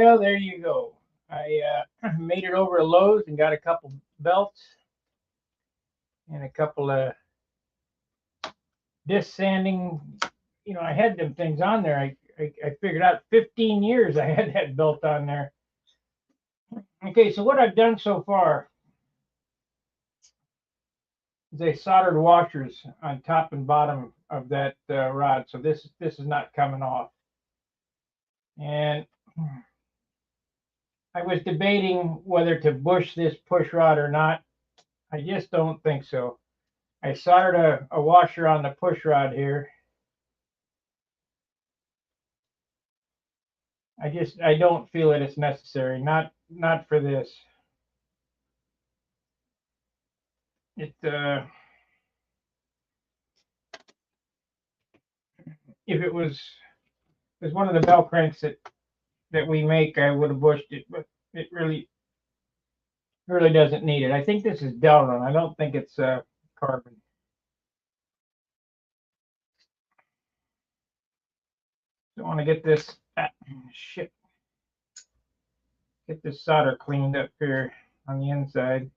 Well, there you go. I made it over to Lowe's and got a couple belts and a couple of disc sanding. You know, I had them things on there. I figured out 15 years I had that belt on there. Okay, so what I've done so far is I soldered washers on top and bottom of that rod. So this is not coming off. And I was debating whether to bush this push rod or not. I just don't think so. I soldered a washer on the push rod here. I don't feel that it's necessary. Not for this. It if it was one of the bell cranks that we make, I would have bushed it, but it really doesn't need it. I think this is Delrin. I don't think it's carbon. So I want to get this shit. Get this solder cleaned up here on the inside.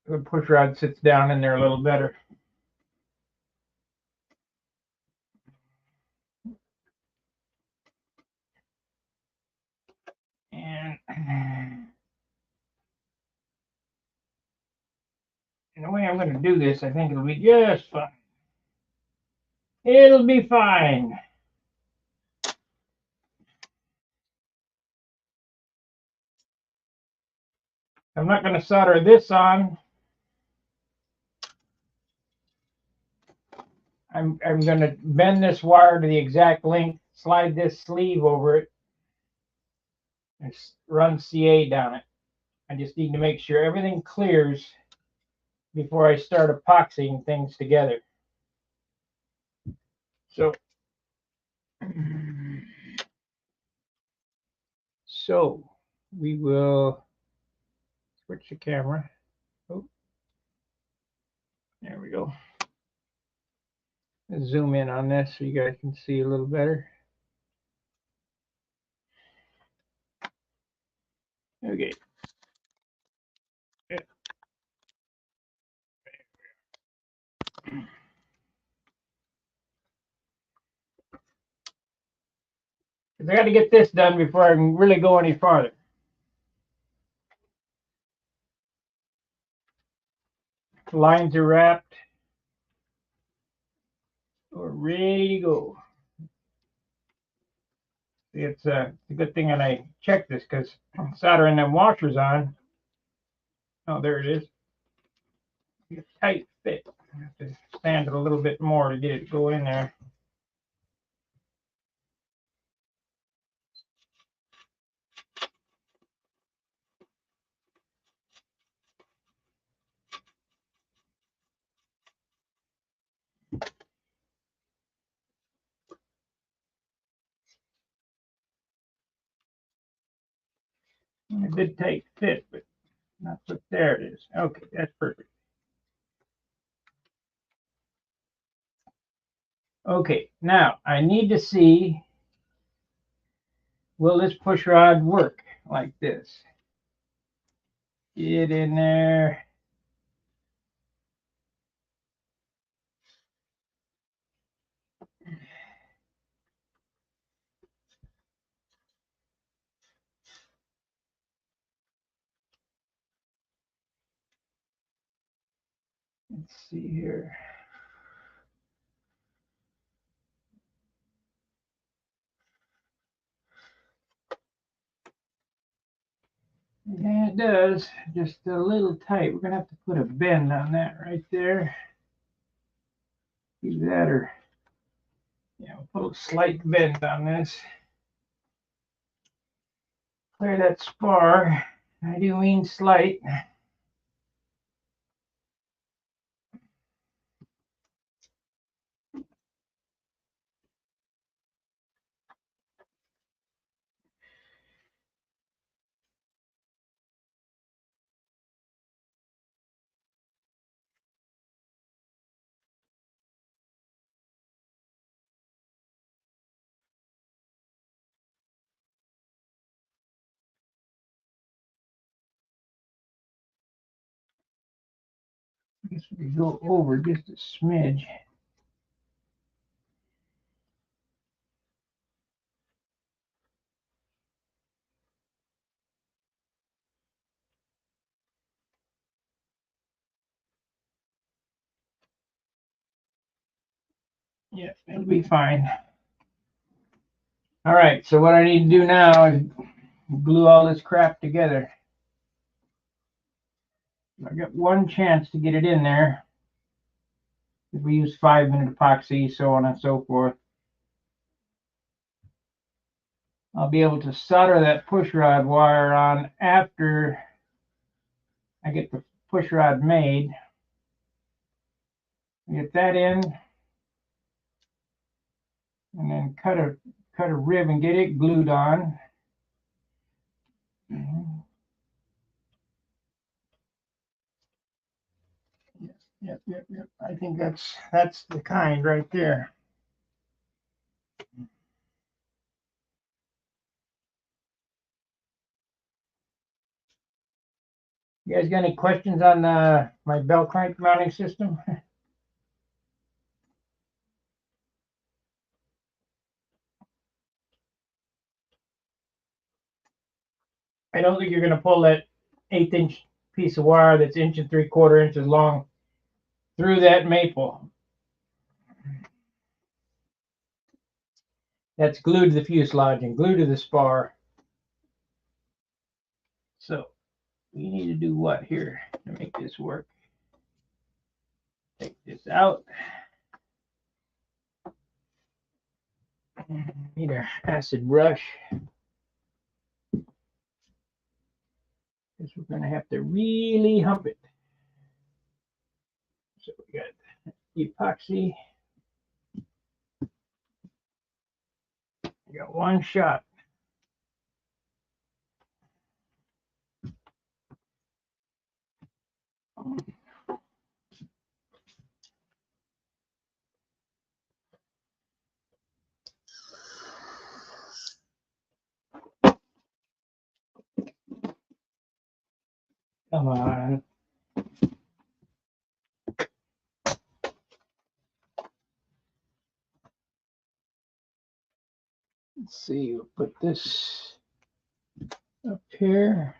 The push rod sits down in there a little better. And the way I'm going to do this, I think it'll be just fine. It'll be fine. I'm not going to solder this on. I'm going to bend this wire to the exact length, slide this sleeve over it, and run CA down it. I just need to make sure everything clears before I start epoxying things together. So we will switch the camera. Oh, there we go. Let's zoom in on this so you guys can see a little better. Okay. I got to get this done before I can really go any farther. Lines are wrapped. We're ready to go. It's a good thing that I checked this because I'm soldering them washers on. Oh, there it is. It's a tight fit. I have to sand it a little bit more to get it to go in there. A good tight fit, but not so. There it is. Okay, that's perfect. Okay, now I need to see, will this push rod work like this? Get in there. Let's see here. Yeah, it does. Just a little tight. We're going to have to put a bend on that right there. Either that or, yeah, we'll put a slight bend on this. Clear that spar. I do mean slight. we go over just a smidge. Yeah, it'll be fine. All right, so what I need to do now is glue all this crap together. I got one chance to get it in there. If we use 5-minute epoxy, so on and so forth. I'll be able to solder that push rod wire on after I get the push rod made. Get that in, and then cut a rib and get it glued on. Yep. I think that's the kind right there. You guys got any questions on my bell crank mounting system? I don't think you're going to pull that 1/8-inch piece of wire that's 1 3/4 inches long through that maple. That's glued to the fuselage and glued to the spar. So we need to do what here to make this work? Take this out. Need an acid brush. Because we're going to have to really hump it. So we got epoxy. We got one shot. Come on. Let's see, we'll put this up here.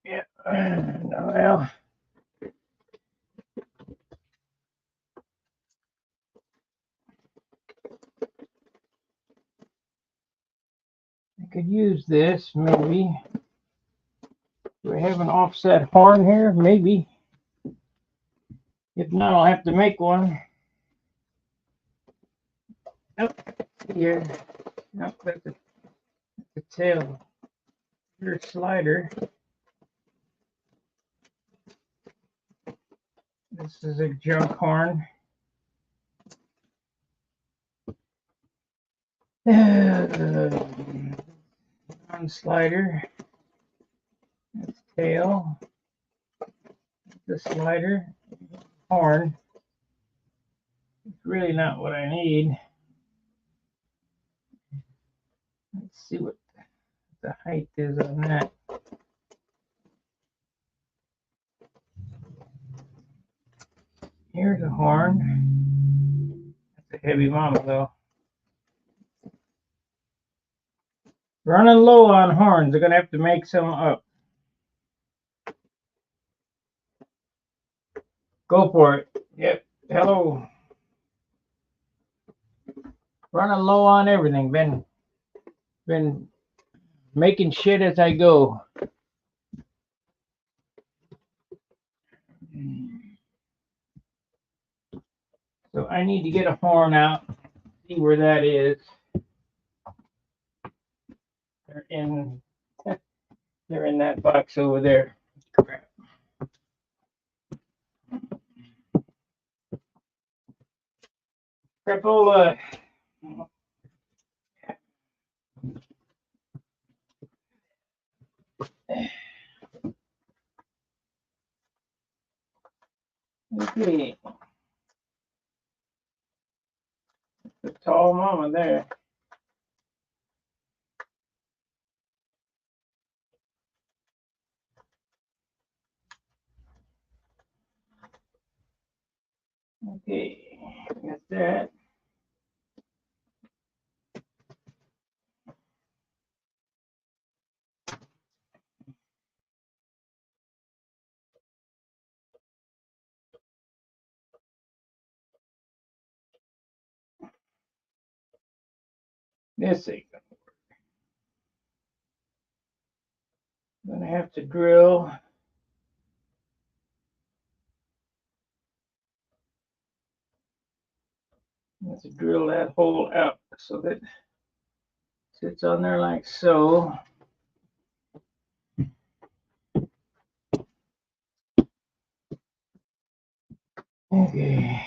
Yeah, well. I could use this, maybe. Do I have an offset horn here? Maybe. If not, I'll have to make one. Nope. Here. Nope, that's the tail. Your slider. This is a junk horn. One slider. That's tail. The slider. Horn. It's really not what I need. Let's see what the height is on that. Here's a horn. That's a heavy mama though. Running low on horns. They're gonna have to make some up. Go for it. Yep. Hello. Running low on everything. Been making shit as I go. So I need to get a horn out. See where that is. They're in that box over there. Crap. Crapola. Okay. The tall mama there. Okay, got that. This ain't gonna have to drill. Have to drill that hole out so that it sits on there like so. Okay.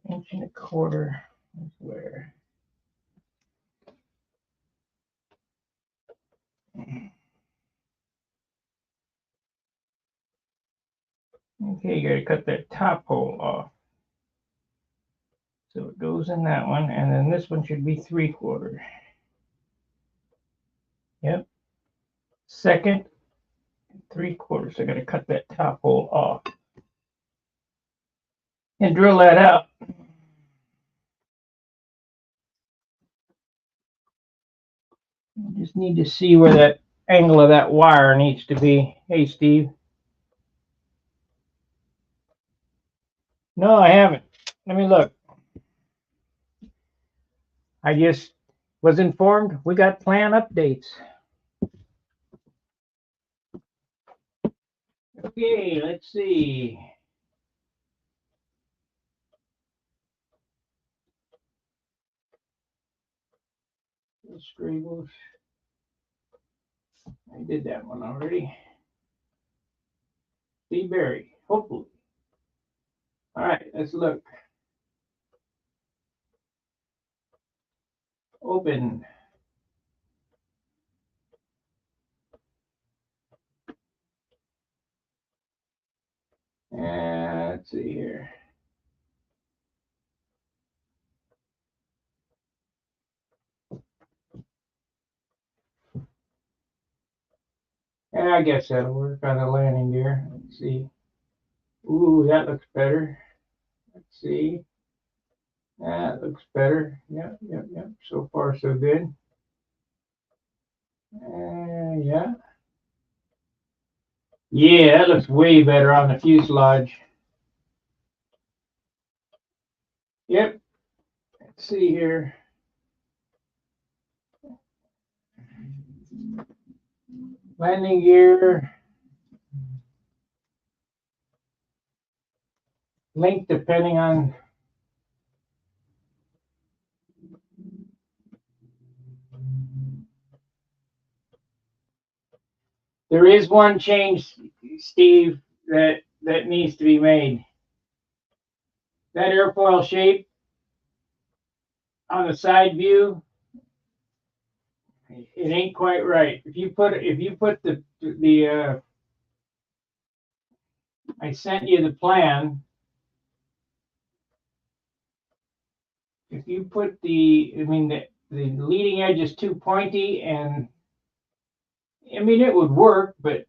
Inch and a quarter is where. Okay, you gotta cut that top hole off. So it goes in that one, and then this one should be 3/4. Yep. Second, 3/4. So I gotta cut that top hole off. And drill that out. You just need to see where that angle of that wire needs to be. Hey, Steve. No, I haven't. Let me look. I just was informed we got plan updates. Okay, let's see. Scribbles. I did that one already. Steve Berry, hopefully. All right, let's look. Open. And let's see here. I guess that'll work on the landing gear. Let's see. Ooh, that looks better. Let's see. That looks better. Yep, yep, yep. So far, so good. Yeah. Yeah, that looks way better on the fuselage. Yep. Let's see here. Landing gear. Length depending on there is one change, Steve, that needs to be made. That airfoil shape on the side view, it ain't quite right. If you put the I sent you the plan. If you put the leading edge is too pointy, and I mean it would work, but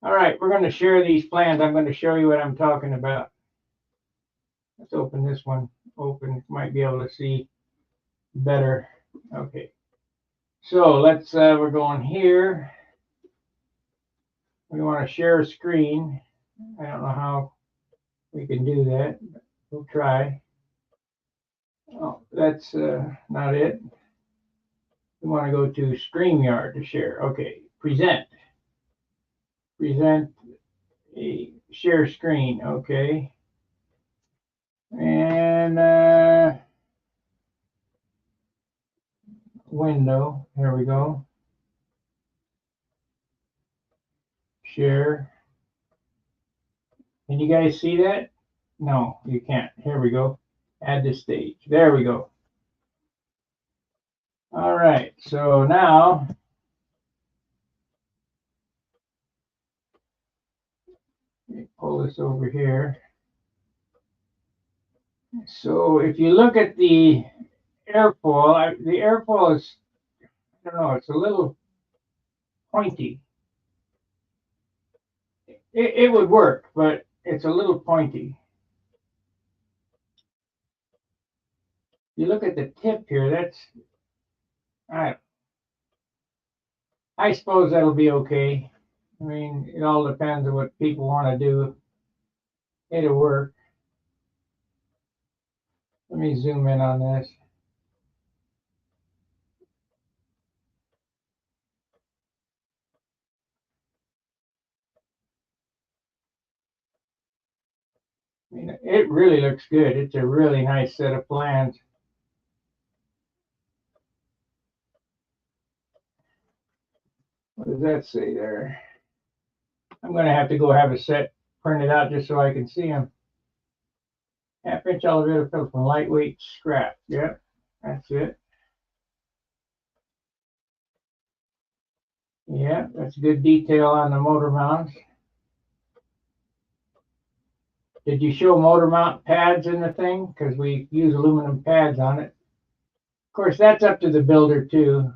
all right, we're going to share these plans. I'm going to show you what I'm talking about. Let's open this one. Open, might be able to see better. Okay. So let's, we're going here. We want to share a screen. I don't know how we can do that, but we'll try. Oh, that's not it. We want to go to StreamYard to share. Okay, present. Present a share screen. Okay. And window. Here we go. Share. Can you guys see that? No, you can't. Here we go. Add to stage. There we go. All right. So now pull this over here. So if you look at the airfoil, the airfoil is, I don't know, it's a little pointy. It would work, but it's a little pointy. You look at the tip here, that's, I, I suppose that'll be okay. I mean, it all depends on what people want to do. It'll work. Let me zoom in on this. I mean, it really looks good. It's a really nice set of plans. What does that say there? I'm going to have to go have a set printed out just so I can see them. Half-inch elevator fill from lightweight scrap. Yep, that's it. Yeah, that's good detail on the motor mounts. Did you show motor mount pads in the thing? Because we use aluminum pads on it. Of course, that's up to the builder too.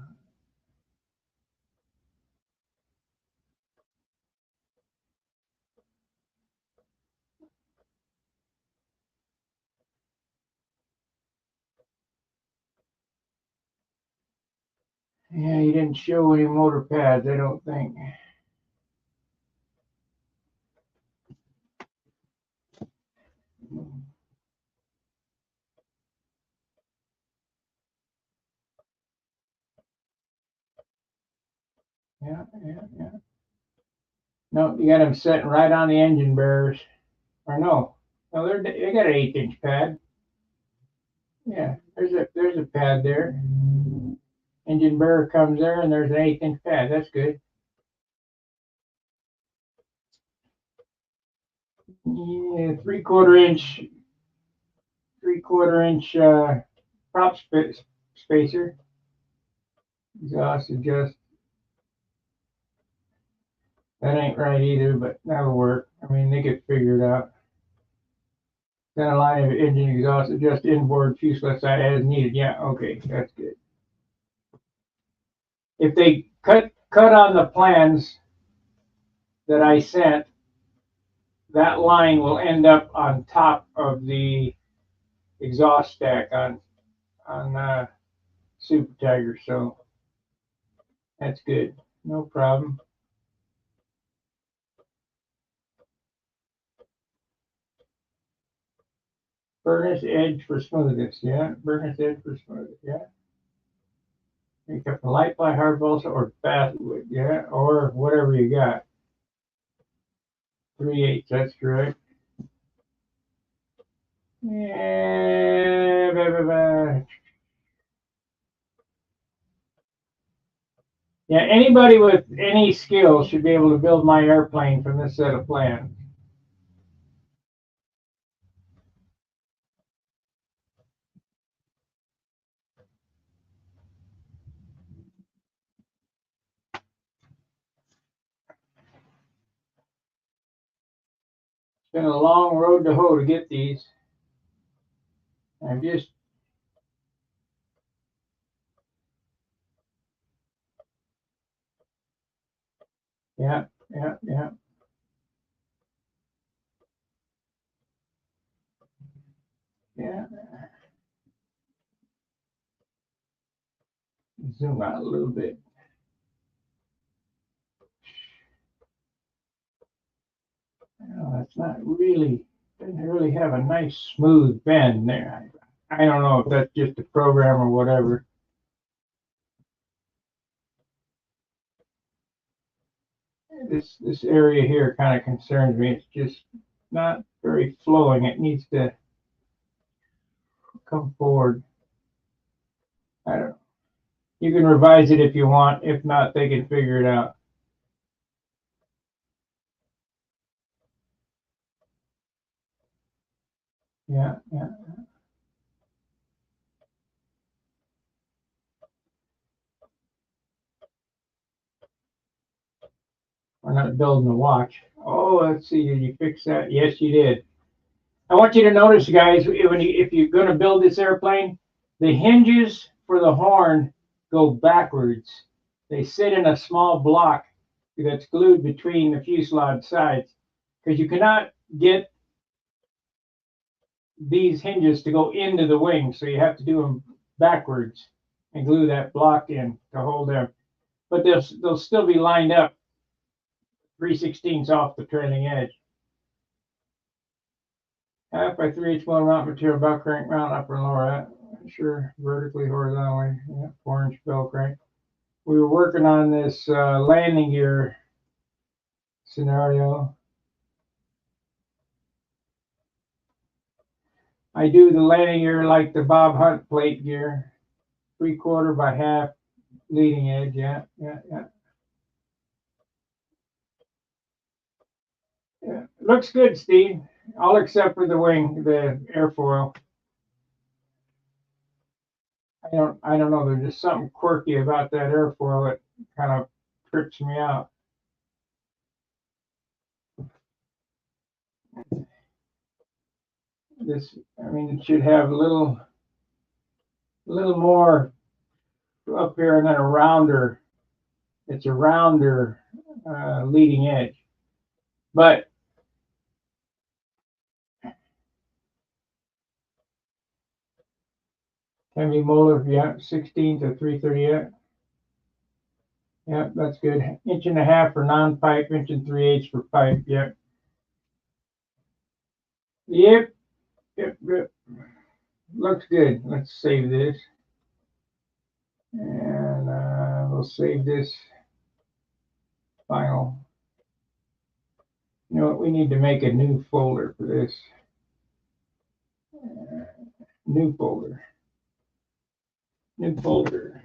Yeah, you didn't show any motor pads, I don't think. Yeah. No, you got them sitting right on the engine bearers. Or no, they got an 1/8-inch pad. Yeah, there's a pad there. Engine bearer comes there, and there's an 1/8-inch pad. That's good. Yeah, three-quarter inch prop spacer. Exhaust adjust. That ain't right either, but that'll work. I mean, they could figure it out. Center line of engine exhaust adjust inboard fuselage side as needed. Yeah, okay, that's good. If they cut on the plans that I sent, that line will end up on top of the exhaust stack on Super Tiger. So that's good. No problem. Furnace edge for smoothness. Yeah, furnace edge for smoothness. Yeah. Make up a light ply hard balsa or basswood. Yeah, or whatever you got. 3/8. That's correct. Yeah. Blah, blah, blah. Yeah, anybody with any skill should be able to build my airplane from this set of plans. It's been a long road to hoe to get these. I'm just yeah. Zoom out a little bit. It's not really, doesn't really have a nice smooth bend there. I don't know if that's just a program or whatever. This area here kind of concerns me. It's just not very flowing. It needs to come forward. I don't know. You can revise it if you want. If not, they can figure it out. Yeah. We're not building a watch. Oh, let's see. Did you fix that? Yes, you did. I want you to notice, guys, if you're going to build this airplane, the hinges for the horn go backwards. They sit in a small block that's glued between the fuselage sides, because you cannot get these hinges to go into the wing, so you have to do them backwards and glue that block in to hold them. But they'll still be lined up 3/16 off the trailing edge. 1/2 by 3/8 mount material, bell crank mount, upper and lower. Sure, vertically, horizontally. Yeah, 4-inch bell crank. We were working on this landing gear scenario. I do the landing gear like the Bob Hunt plate gear, 3/4 by 1/2 leading edge. Yeah. Looks good, Steve. All except for the wing, the airfoil. I don't know. There's just something quirky about that airfoil that kind of trips me out. This, I mean, it should have a little more up here and then a rounder. It's a rounder leading edge, but can be molar. Yeah, 16 to 3/38. Yeah, that's good. 1.5" for non-pipe, 1 3/8 for pipe. Yep. Yep. Looks good. Let's save this. And we'll save this final. You know what? We need to make a new folder for this. New folder. New folder.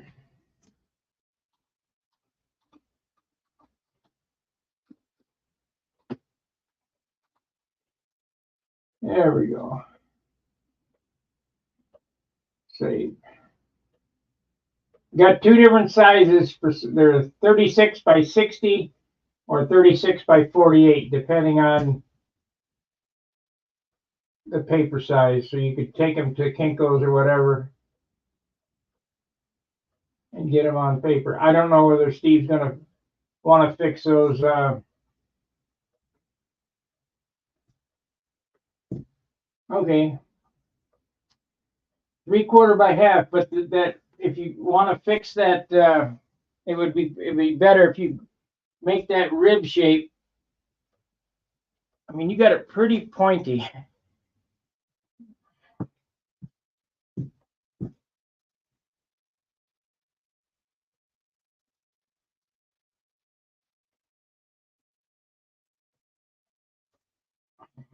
There we go. Save. Got two different sizes for they're 36 by 60 or 36 by 48, depending on the paper size. So you could take them to Kinko's or whatever and get them on paper. I don't know whether Steve's going to want to fix those. Okay. 3/4 by 1/2, but that if you want to fix that, it'd be better if you make that rib shape. I mean, you got it pretty pointy.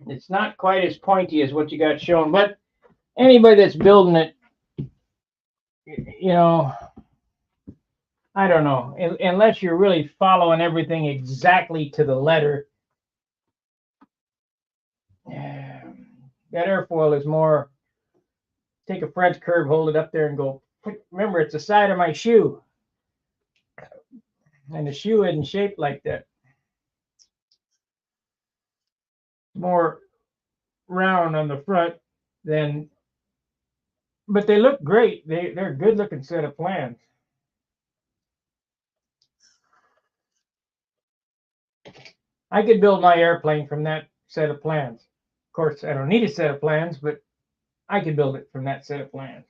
It's not quite as pointy as what you got shown, but anybody that's building it, you know, I don't know, unless you're really following everything exactly to the letter. That airfoil is more, take a French curve, hold it up there and go, remember, it's the side of my shoe. And the shoe isn't shaped like that. More round on the front than, but they look great. They're a good looking set of plans. I could build my airplane from that set of plans. Of course, I don't need a set of plans, but I could build it from that set of plans.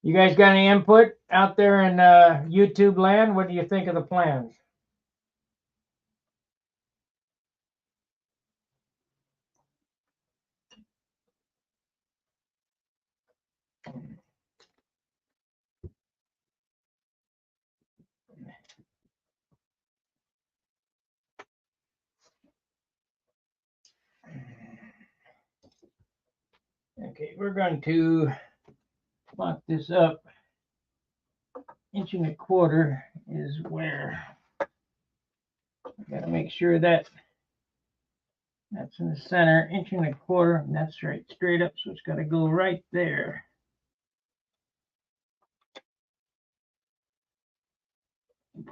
You guys got any input out there in YouTube land? What do you think of the plans? Okay, we're going to lock this up. 1 1/4 is where I got to make sure that that's in the center. 1 1/4, and that's right straight up, so it's got to go right there.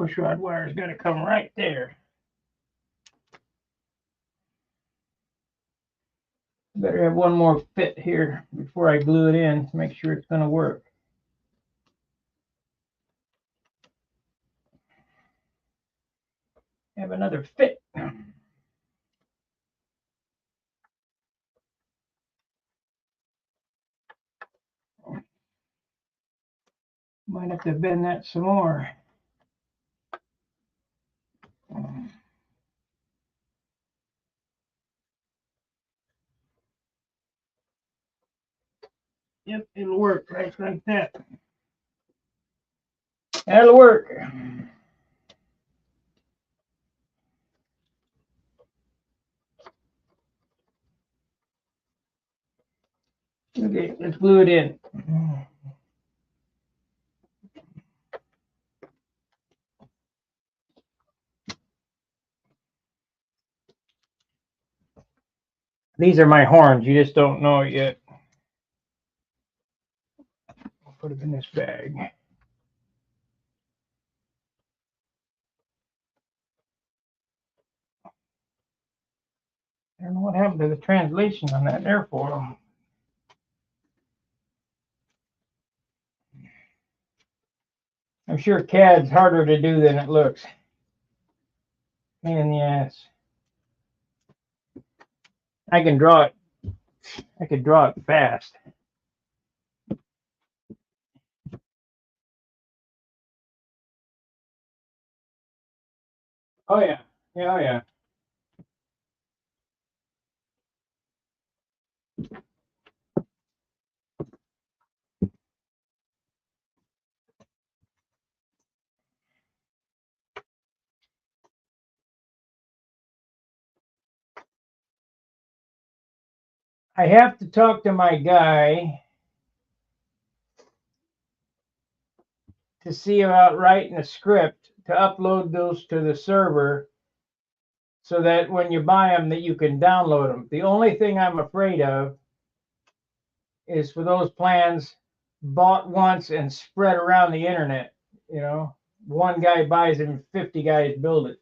push rod wire is going to come right there. Better have one more fit here before I glue it in to make sure it's going to work. Have another fit. Might have to bend that some more. Yep, it'll work right like that. That'll work. Okay, let's glue it in. These are my horns. You just don't know it yet. I'll put them in this bag. I don't know what happened to the translation on that airfoil. I'm sure CAD's harder to do than it looks. Pain in the ass. I can draw it. I could draw it fast. Oh yeah. Yeah, oh yeah. I have to talk to my guy to see about writing a script to upload those to the server so that when you buy them that you can download them. The only thing I'm afraid of is for those plans bought once and spread around the internet. You know, one guy buys it and 50 guys build it,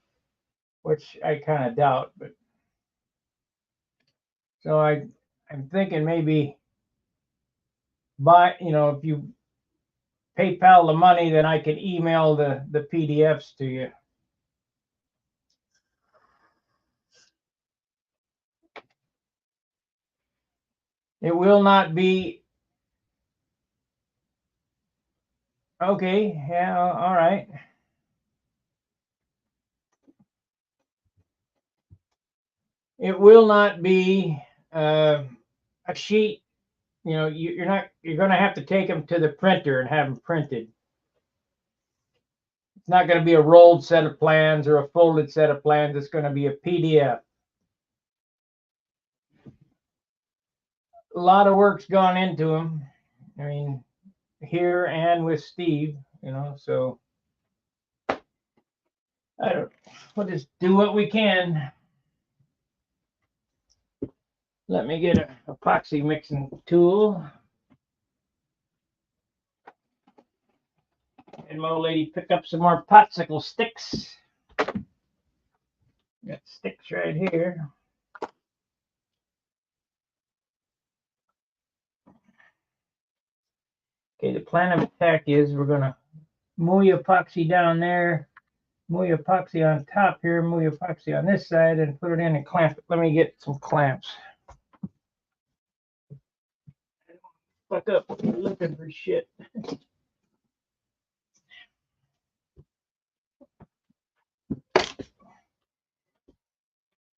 which I kind of doubt. But so I'm thinking maybe buy, you know, if you PayPal the money, then I can email the PDFs to you. It will not be. Okay, yeah, all right. It will not be a sheet. You know, you're going to have to take them to the printer and have them printed. It's not going to be a rolled set of plans or a folded set of plans. It's going to be a PDF. A lot of work's gone into them. I mean, here and with Steve, you know, so we'll just do what we can. Let me get an epoxy mixing tool. And my old lady pick up some more popsicle sticks. Got sticks right here. Okay, the plan of attack is we're going to move epoxy down there, move epoxy on top here, move epoxy on this side, and put it in and clamp it. Let me get some clamps. Fuck up when you're looking for shit.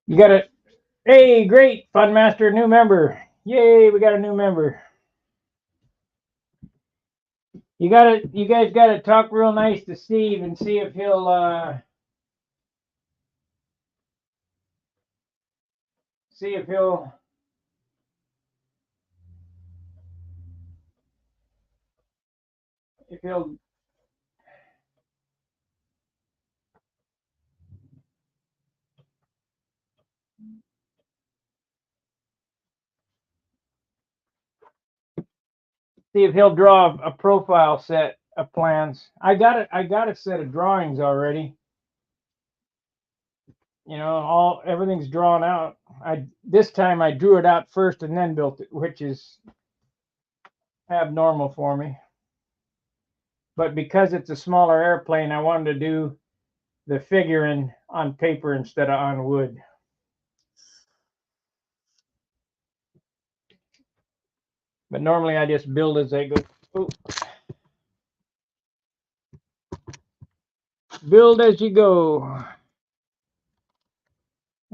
You got it. Hey, great, Fun Master, new member. Yay, we got a new member. You guys got to talk real nice to Steve and see if he'll see if he'll draw a profile set of plans. I got a set of drawings already. You know, everything's drawn out. This time I drew it out first and then built it, which is abnormal for me. But because it's a smaller airplane, I wanted to do the figuring on paper instead of on wood. But normally I just build as I go. Ooh. Build as you go.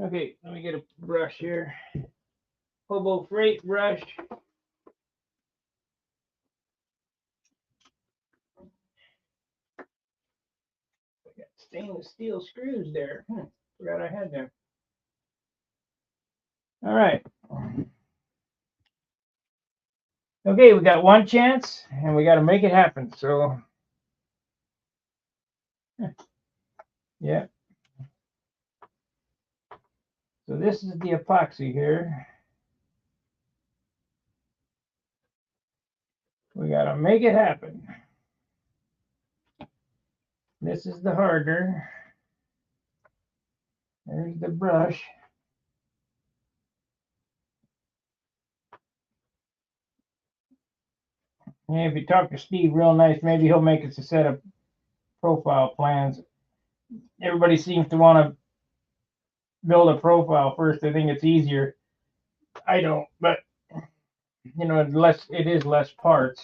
Okay, let me get a brush here. Hobo freight brush. I got stainless steel screws there. Forgot I had them. All right. Okay, we got one chance and we got to make it happen. So, yeah. So this is the epoxy here. We got to make it happen. This is the hardener. There's the brush. And if you talk to Steve real nice, maybe he'll make us a set of profile plans. Everybody seems to want to build a profile first. I think it's easier. I don't, but you know, it is less parts.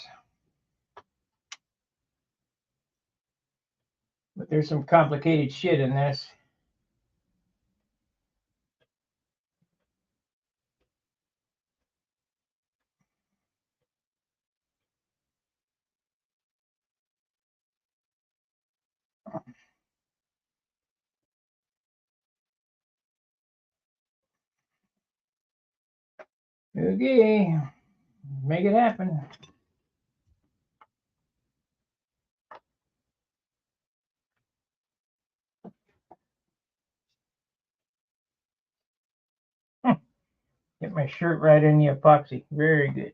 But there's some complicated shit in this. Okay, make it happen. Get my shirt right in the epoxy. Very good.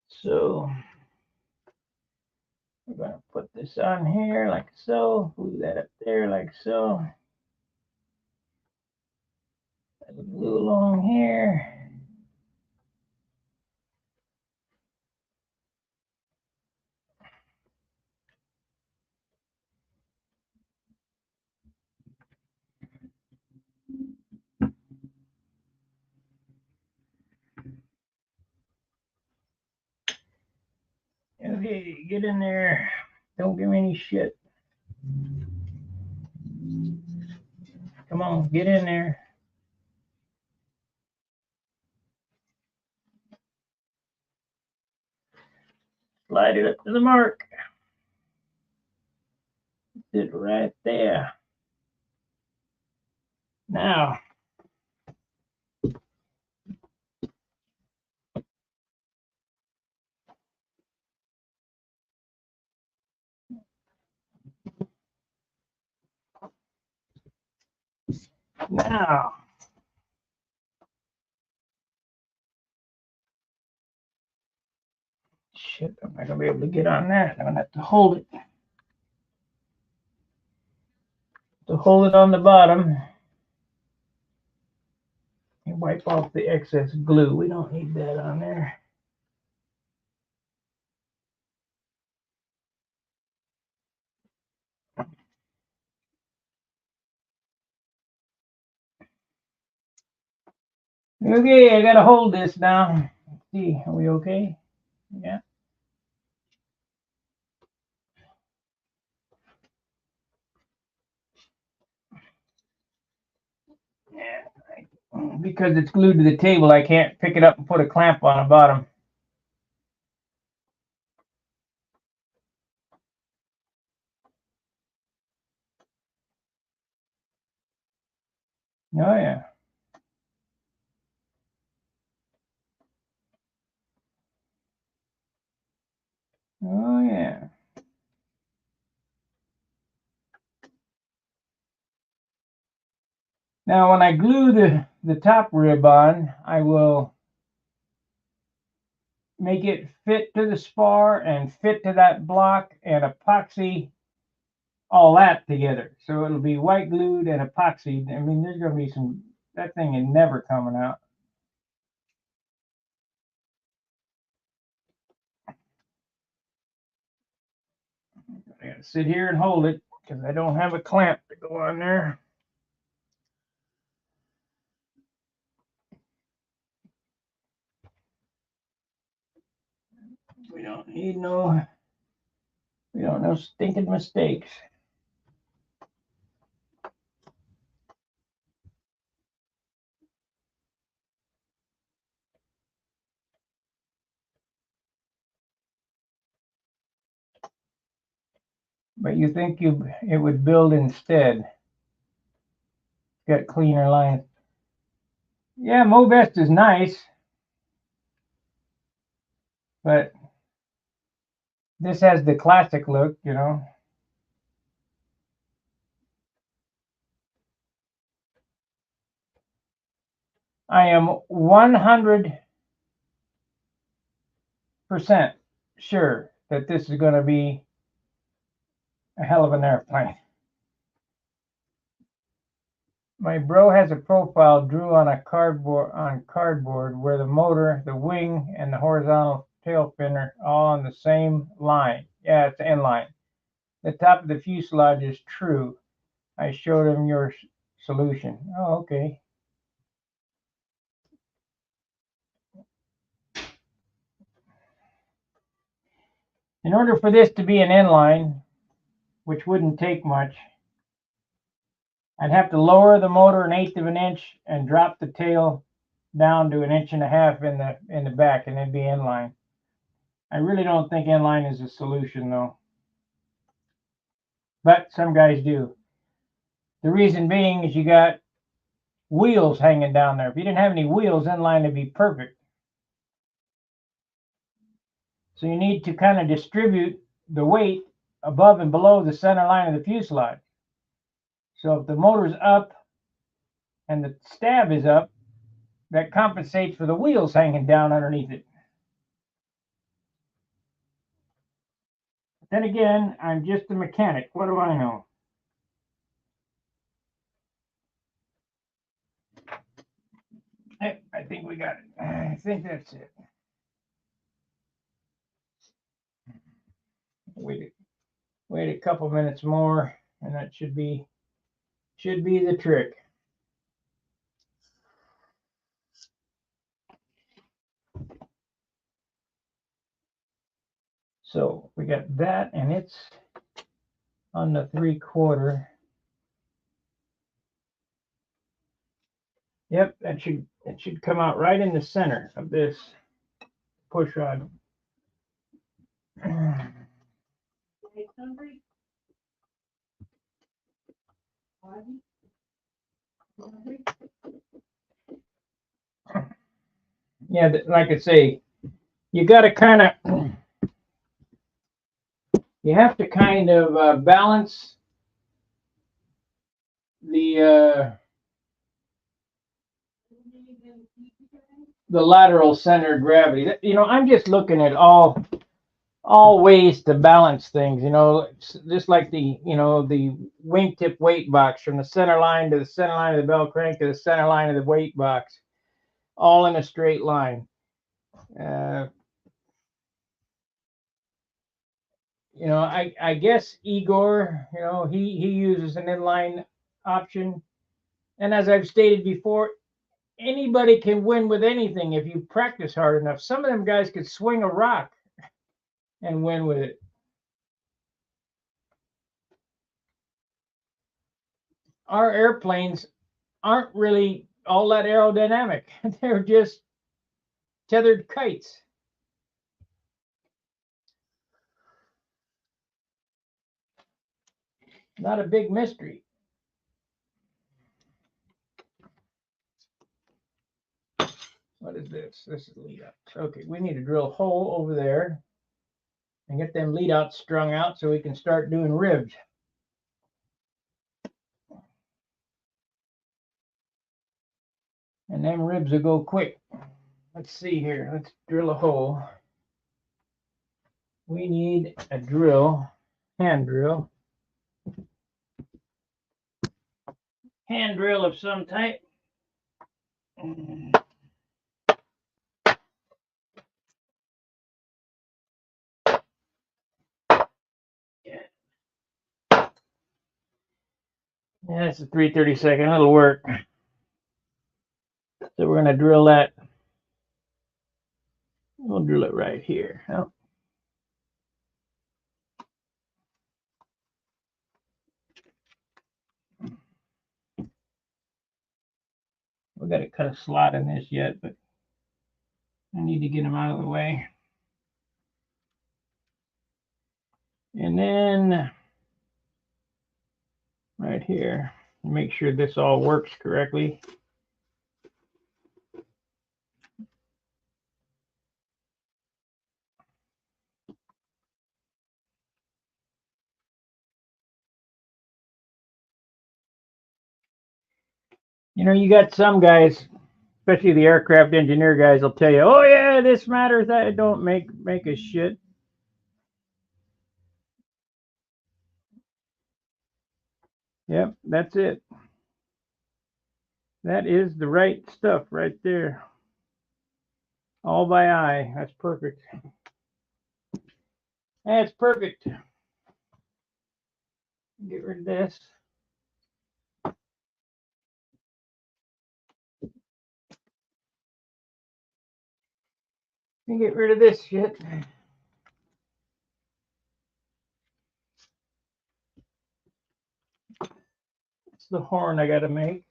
So we're going to put this on here like so. Glue that up there like so. Glue along here. Okay, get in there. Don't give me any shit. Come on, get in there. Slide it up to the mark. Sit right there. Now, now. Shit, I'm not gonna be able to get on that. I'm gonna have to hold it. To hold it on the bottom and wipe off the excess glue. We don't need that on there. Okay, I gotta hold this now. Let's see, are we okay? Yeah. Yeah. Because it's glued to the table, I can't pick it up and put a clamp on the bottom. Oh yeah. Oh yeah. Now, when I glue the top rib on, I will make it fit to the spar and fit to that block and epoxy all that together. So it'll be white glued and epoxy. I mean, there's going to be some, that thing is never coming out. I got to sit here and hold it because I don't have a clamp to go on there. We don't need no stinking mistakes. But you think it would build instead. Got cleaner lines. Yeah, Movest is nice, but this has the classic look, you know. I am 100% sure that this is going to be a hell of an airplane. My bro has a profile drew on cardboard where the motor, the wing, and the horizontal tail fin are all on the same line. Yeah, it's end line. The top of the fuselage is true. I showed him your solution. Oh, okay. In order for this to be an inline, which wouldn't take much, I'd have to lower the motor 1/8 of an inch and drop the tail down to 1.5 inches in the back, and it'd be inline. I really don't think inline is a solution though, but some guys do. The reason being is you got wheels hanging down there. If you didn't have any wheels, inline would be perfect. So you need to kind of distribute the weight above and below the center line of the fuselage. So if the motor's up and the stab is up, that compensates for the wheels hanging down underneath it. But then again, I'm just a mechanic. What do I know? I think we got it. I think that's it. Wait a couple minutes more, and that should be the trick. So we got that, and it's on the 3/4. Yep, that should come out right in the center of this push rod. Yeah, like I say, you got to kind of, you have to kind of balance the lateral center of gravity. You know, I'm just looking at all ways to balance things. You know, just like the wingtip weight box from the center line to the center line of the bell crank to the center line of the weight box, all in a straight line. You know, I guess Igor, you know, he uses an inline option, and as I've stated before, anybody can win with anything if you practice hard enough. Some of them guys could swing a rock and win with it. Our airplanes aren't really all that aerodynamic. They're just tethered kites. Not a big mystery. What is this? This is lead outs. Okay, we need to drill a hole over there and get them lead outs strung out so we can start doing ribs. And them ribs will go quick. Let's see here. Let's drill a hole. We need a drill, hand drill. Hand drill of some type. Yeah, it's a 3/32. It'll work. So we're going to drill that. We'll drill it right here. Oh. We've got to cut a slot in this yet, but I need to get them out of the way. And then right here, make sure this all works correctly. You know, you got some guys, especially the aircraft engineer guys, will tell you, "Oh yeah, this matters. That don't make a shit." Yep, that's it. That is the right stuff right there. All by eye. That's perfect. That's perfect. Get rid of this. And get rid of this shit. It's the horn I gotta make.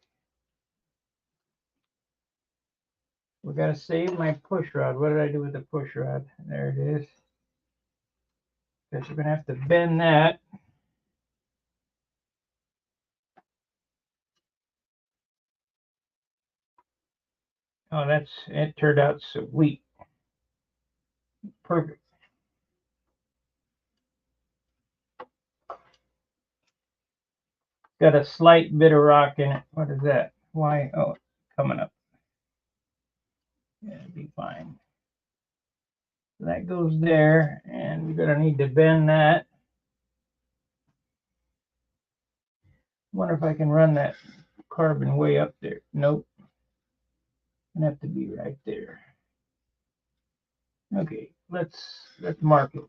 We gotta save my push rod. What did I do with the push rod? There it is. Guess we're gonna have to bend that. Oh, it turned out sweet. Perfect. Got a slight bit of rock in it. What is that? Why? Oh, coming up. Yeah, it'll be fine. So that goes there, and we're gonna need to bend that. Wonder if I can run that carbon way up there. Nope. Gonna have to be right there. Okay, let's mark it.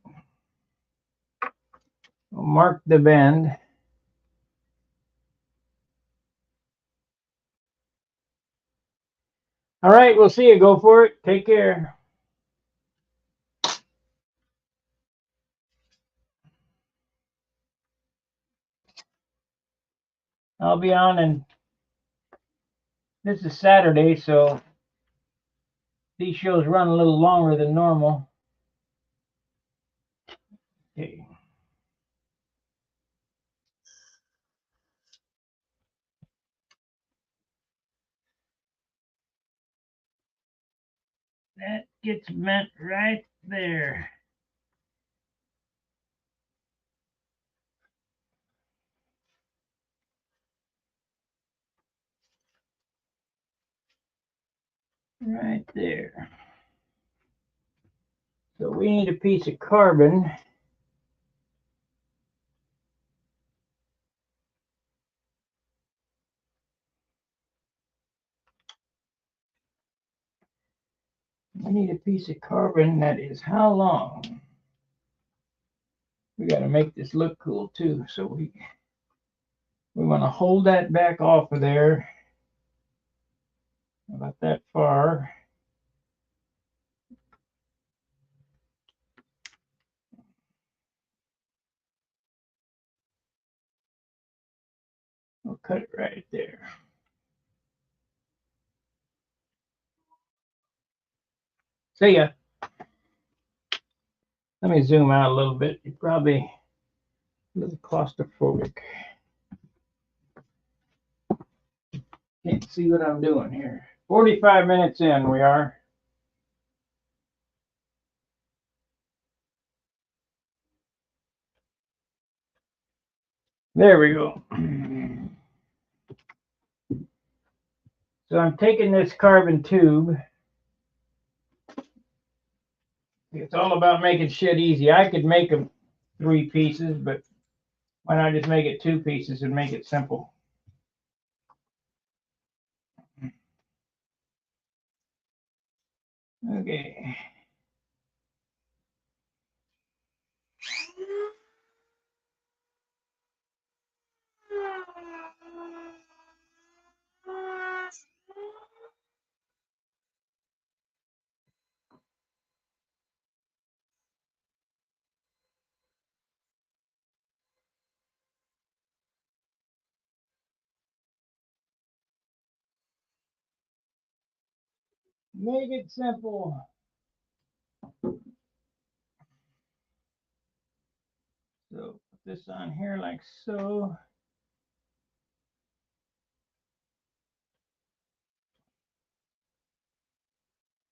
We'll mark the bend. All right, we'll see you. Go for it. Take care. I'll be on, and this is Saturday, so these shows run a little longer than normal. Okay. That gets bent right there. Right there. So we need a piece of carbon. We need a piece of carbon that is how long? We got to make this look cool too. So we want to hold that back off of there. About that far. We'll cut it right there. See ya. Let me zoom out a little bit. You're probably a little claustrophobic. Can't see what I'm doing here. 45 minutes in, we are. There we go. So I'm taking this carbon tube. It's all about making shit easy. I could make them 3 pieces, but why not just make it 2 pieces and make it simple? Okay. Make it simple. So put this on here like so.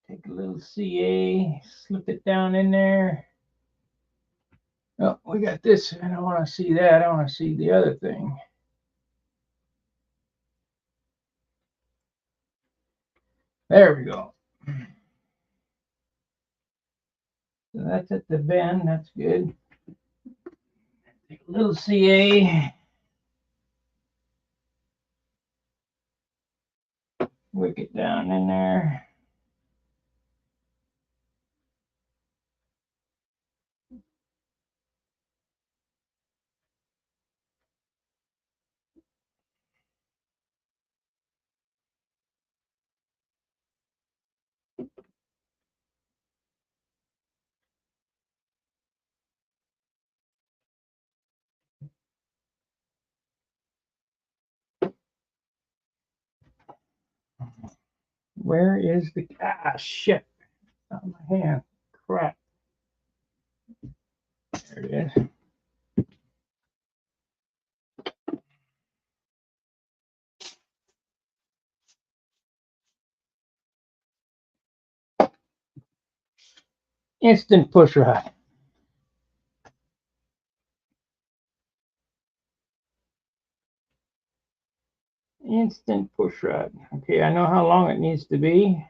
Take a little CA, slip it down in there. Oh, we got this. I don't want to see that. I want to see the other thing. There we go. So that's at the bend. That's good. Take a little CA. Wick it down in there. Where is the shit? On my hand. Crap. There it is. Instant push rod. Instant push rod. Okay, I know how long it needs to be.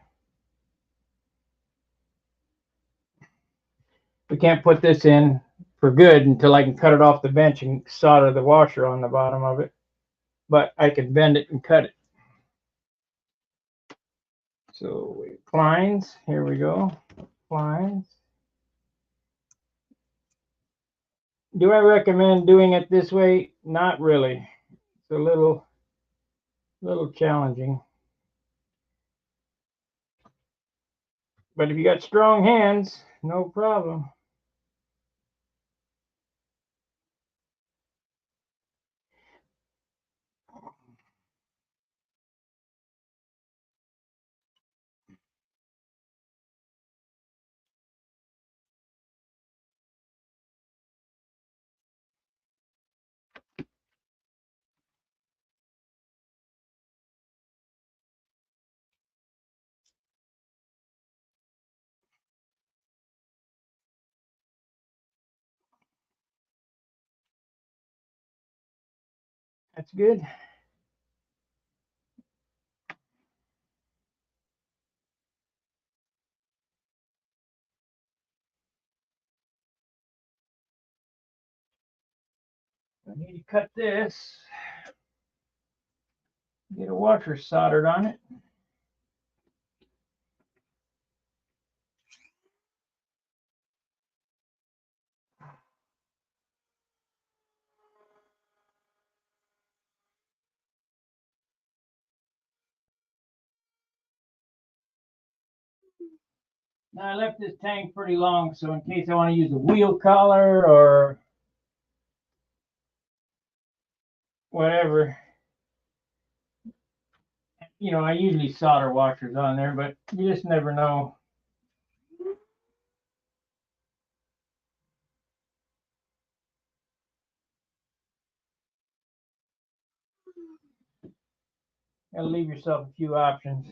We can't put this in for good until I can cut it off the bench and solder the washer on the bottom of it. But I can bend it and cut it. So Kleins, here we go. Kleins. Do I recommend doing it this way? Not really. It's a little challenging. But if you got strong hands, no problem. That's good. I need to cut this. Get a washer soldered on it. Now I left this tank pretty long, so in case I want to use a wheel collar or whatever, you know, I usually solder washers on there, but you just never know. Gotta leave yourself a few options.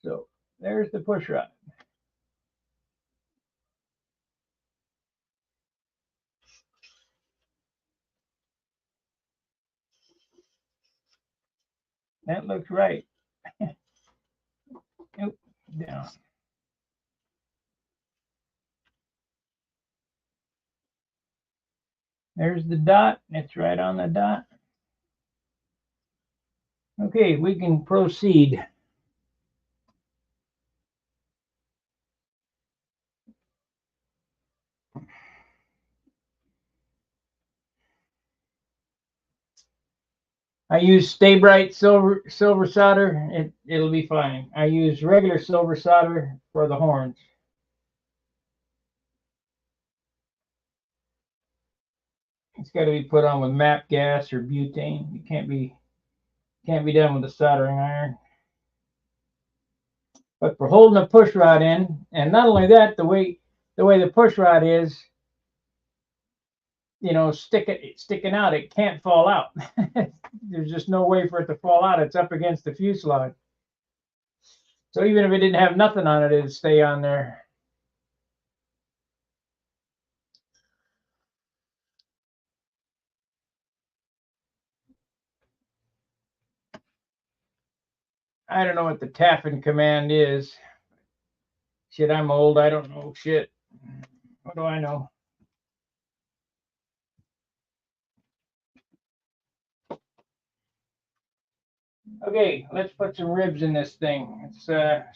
So there's the push rod. That looks right. Nope, down. There's the dot. It's right on the dot. Okay, we can proceed. I use Stay Bright silver solder. It'll be fine. I use regular silver solder for the horns. It's got to be put on with MAP gas or butane. It can't be done with a soldering iron. But for holding a push rod in, and not only that, the way the push rod is, you know, sticking out, it can't fall out. There's just no way for it to fall out. It's up against the fuselage. So even if it didn't have nothing on it, it'd stay on there. I don't know what the tapping command is. Shit, I'm old. I don't know shit. What do I know? Okay, let's put some ribs in this thing. Let's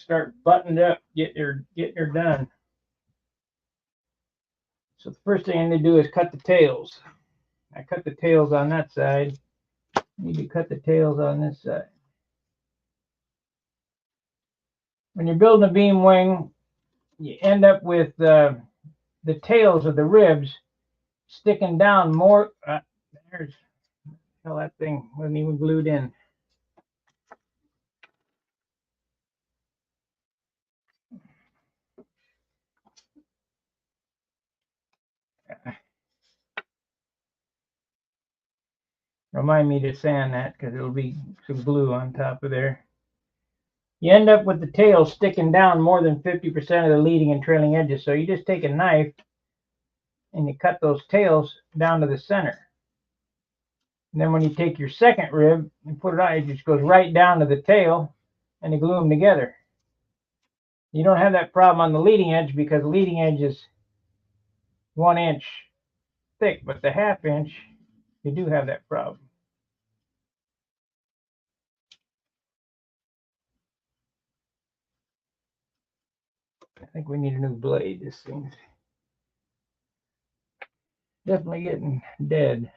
start buttoned up. Get your done. So the first thing I need to do is cut the tails. I cut the tails on that side. I need to cut the tails on this side. When you're building a beam wing, you end up with the tails of the ribs sticking down more. There's, hell, that thing wasn't even glued in. Remind me to sand that because it'll be some glue on top of there. You end up with the tail sticking down more than 50% of the leading and trailing edges. So you just take a knife and you cut those tails down to the center. And then when you take your second rib and put it on, it just goes right down to the tail and you glue them together. You don't have that problem on the leading edge because the leading edge is 1 inch thick, but the 1/2 inch, you do have that problem. I think we need a new blade. This thing's definitely getting dead.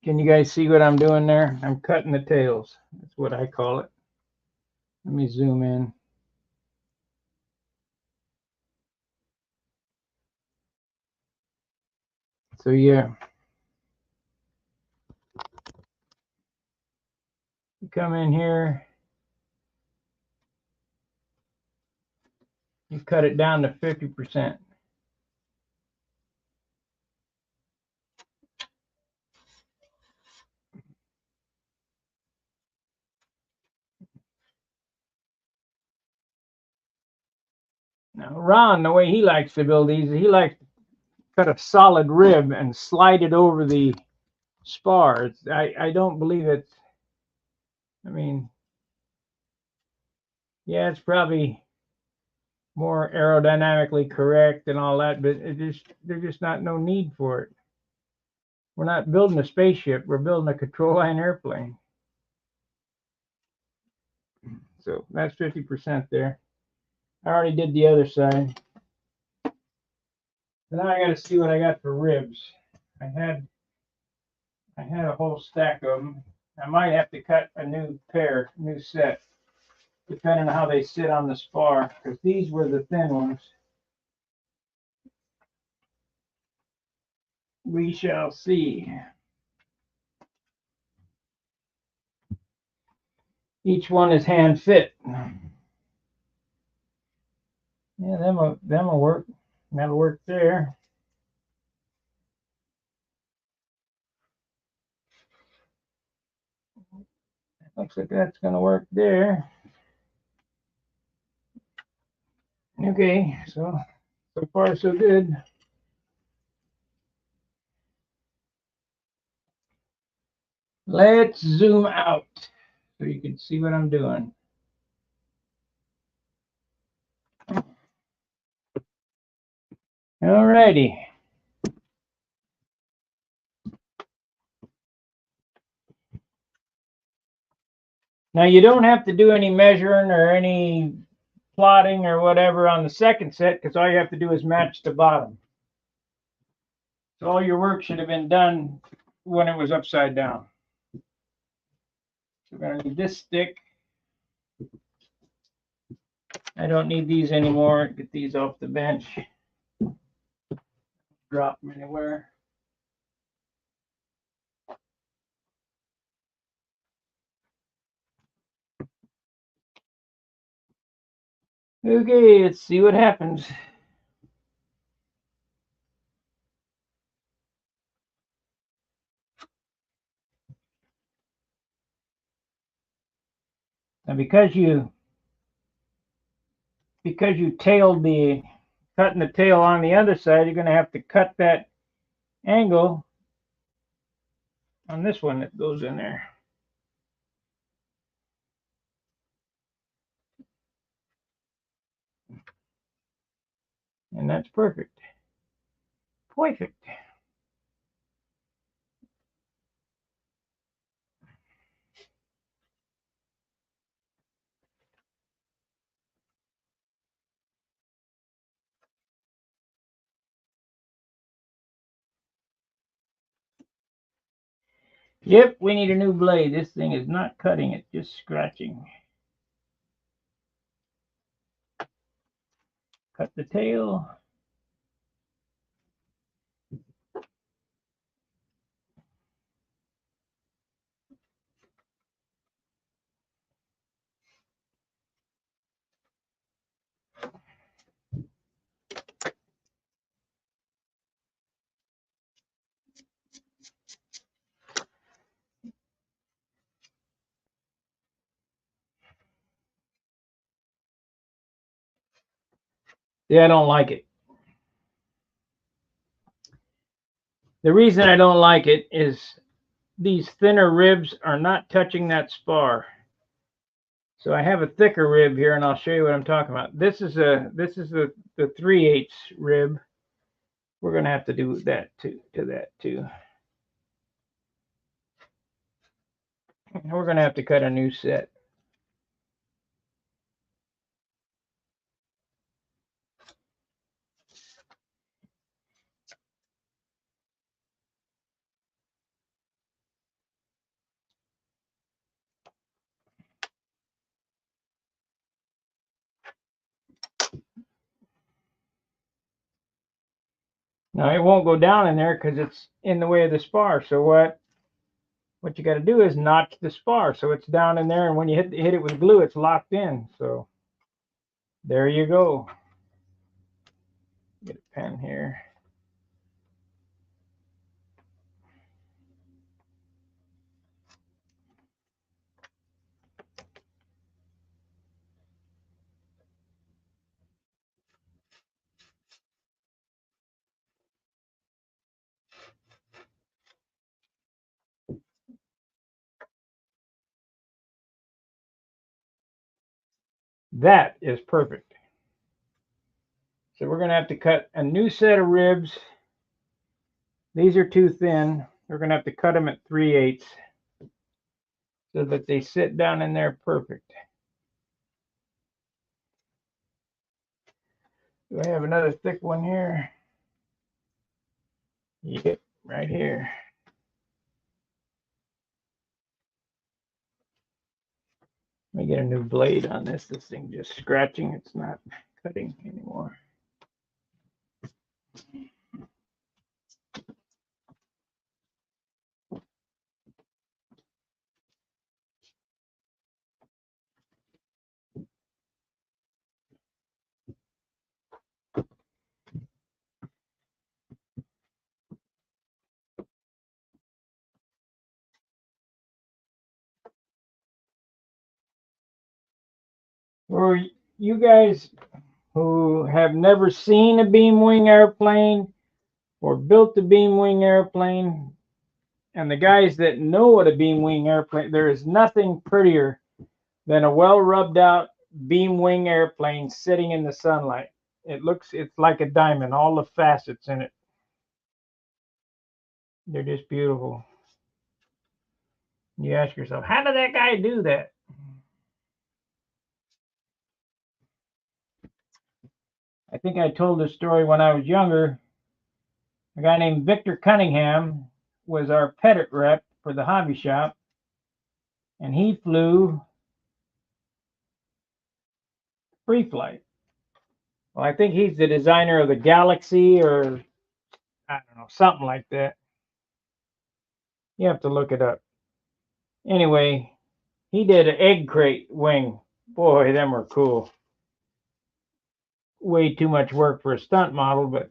Can you guys see what I'm doing there? I'm cutting the tails. That's what I call it. Let me zoom in. So yeah, you come in here, you cut it down to 50%. Now Ron, the way he likes to build these, he likes to cut a solid rib and slide it over the spar. I don't believe it's, I mean, yeah, it's probably more aerodynamically correct and all that, but there's just not no need for it. We're not building a spaceship. We're building a control line airplane. So that's 50% there. I already did the other side. Now I got to see what I got for ribs. I had a whole stack of them. I might have to cut a new set, depending on how they sit on the spar, because these were the thin ones. We shall see. Each one is hand fit. Yeah, them will work. That'll work there. Looks like that's going to work there. Okay, so far so good. Let's zoom out so you can see what I'm doing. Alrighty. Now you don't have to do any measuring or any plotting or whatever on the second set, because all you have to do is match the bottom. So all your work should have been done when it was upside down. So we're going to need this stick. I don't need these anymore. Get these off the bench. Drop them anywhere. Okay, let's see what happens. Now because you tailed cutting the tail on the other side, you're going to have to cut that angle on this one that goes in there. And that's perfect. Perfect. Yep, we need a new blade. This thing is not cutting, it's just scratching. Cut the tail. Yeah, I don't like it. The reason I don't like it is these thinner ribs are not touching that spar. So I have a thicker rib here, and I'll show you what I'm talking about. This is the 3/8 rib. We're going to have to do that to that too. We're going to have to cut a new set. Now it won't go down in there because it's in the way of the spar. So what you got to do is notch the spar so it's down in there, and when you hit it with glue, it's locked in. So there you go. Get a pen here. That is perfect. So we're going to have to cut a new set of ribs. These are too thin. We're going to have to cut them at 3/8 so that they sit down in there perfect. Do I have another thick one here? Yep, right here. Let me get a new blade on this. This thing just scratching. It's not cutting anymore. For you guys who have never seen a beam wing airplane or built a beam wing airplane, And the guys that know what a beam wing airplane, there is nothing prettier than a well rubbed out beam wing airplane sitting in the sunlight. It's like a diamond, all the facets in it. They're just beautiful. You ask yourself, how did that guy do that? I think I told this story when I was younger. A guy named Victor Cunningham was our pettit rep for the hobby shop, and he flew free flight. Well, I think he's the designer of the Galaxy, or I don't know, something like that. You have to look it up. Anyway, he did an egg crate wing. Boy, them were cool. Way too much work for a stunt model, but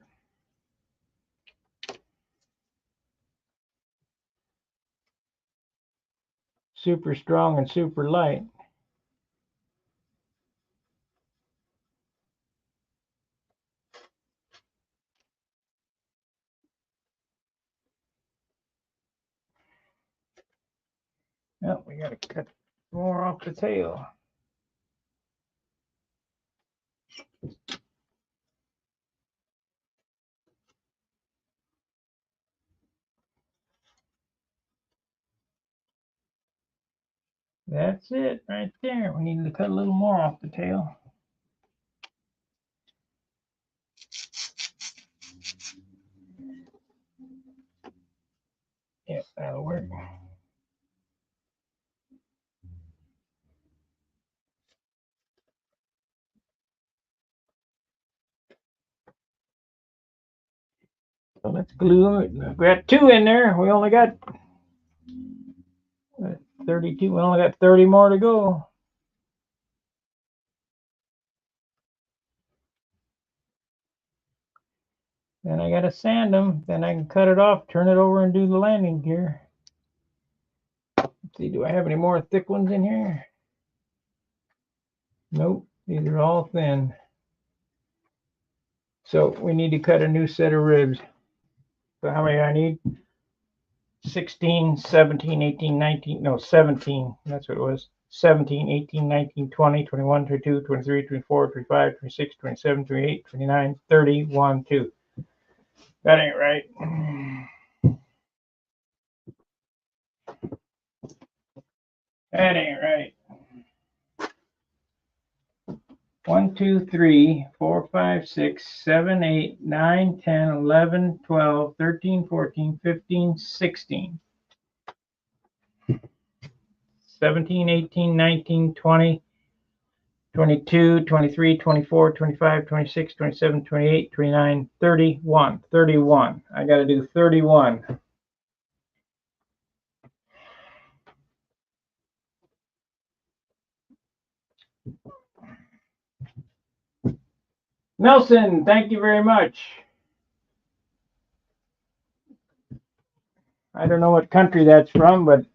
super strong and super light. Oh, we got to cut more off the tail. That's it right there. We need to cut a little more off the tail. Yep, that'll work. So let's glue it. We've got 2 in there. We only got 32. We only got 30 more to go. Then I got to sand them. Then I can cut it off, turn it over, and do the landing gear. Let's see, do I have any more thick ones in here? Nope, these are all thin. So we need to cut a new set of ribs. So how many I need? 16, 17, 18, 19, no, 17. That's what it was. 17, 18, 19, 20, 21, 22, 23, 24, 25, 26, 27, 28, 29, 30, 1, 2. That ain't right. That ain't right. 1, 2, 3, 4, 5, 6, 7, 8, 9, 10, 11, 12, 13, 14, 15, 16. 17, 18, 19, 20, 22, 23, 24, 25, 26, 27, 28, 29, 31. 31. I got to do 31. Nelson, thank you very much. I don't know what country that's from, but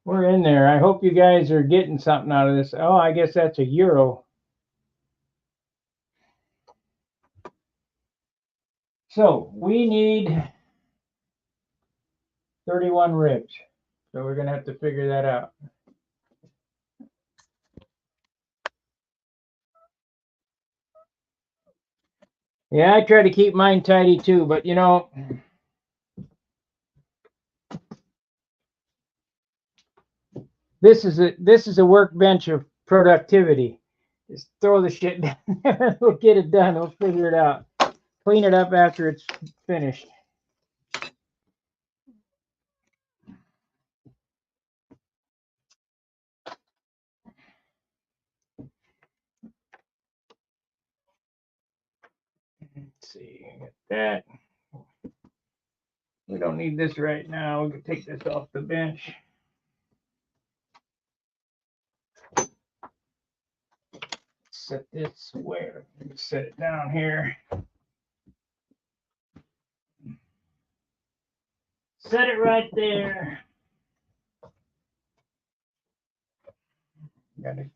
we're in there. I hope you guys are getting something out of this. Oh, I guess that's a euro. So we need 31 ribs. So we're going to have to figure that out. Yeah, I try to keep mine tidy too, but you know, this is a workbench of productivity. Just throw the shit down there. We'll get it done. We'll figure it out. Clean it up after it's finished. Let's see, get that. We don't need this right now. We can take this off the bench. Set this where? Set it down here. Set it right there. Got it.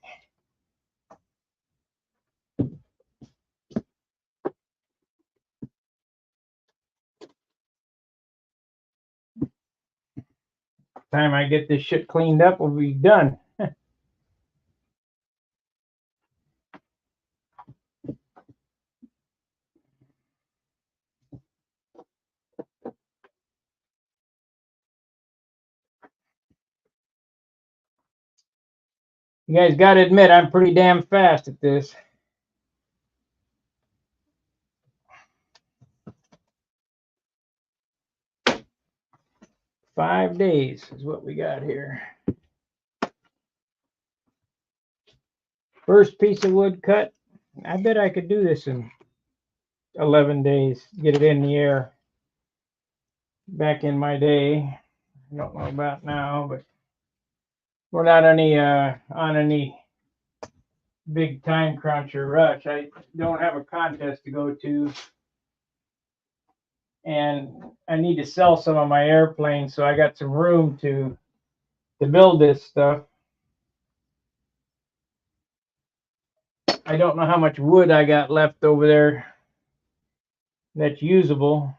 time I get this shit cleaned up, we'll be done. You guys got to admit, I'm pretty damn fast at this. $5 days is what we got here. First piece of wood cut. I bet I could do this in 11 days. Get it in the air. Back in my day. I don't know about now, but we're not on any big time crunch or rush. I don't have a contest to go to. And I need to sell some of my airplanes, so I got some room to build this stuff. I don't know how much wood I got left over there that's usable.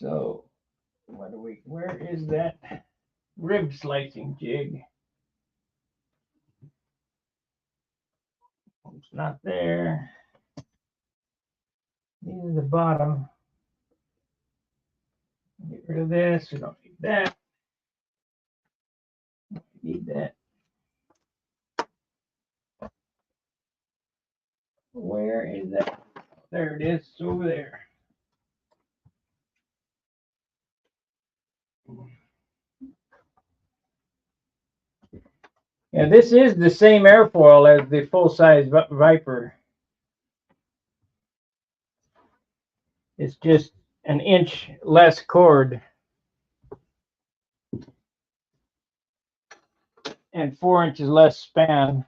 So where is that rib slicing jig? It's not there. These are the bottom. Get rid of this. We don't need that. Need that. Where is that? There it is. It's over there. Yeah, this is the same airfoil as the full-size VIPER. It's just an inch less cord and 4 inches less span.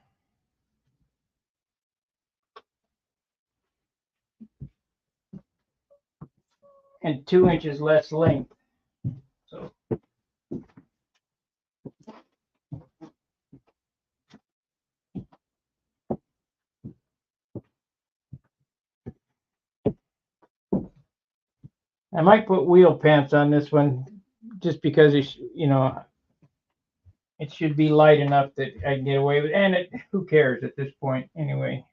And 2 inches less length. So I might put wheel pants on this one just because it's, you know, it should be light enough that I can get away with it. And who cares at this point anyway.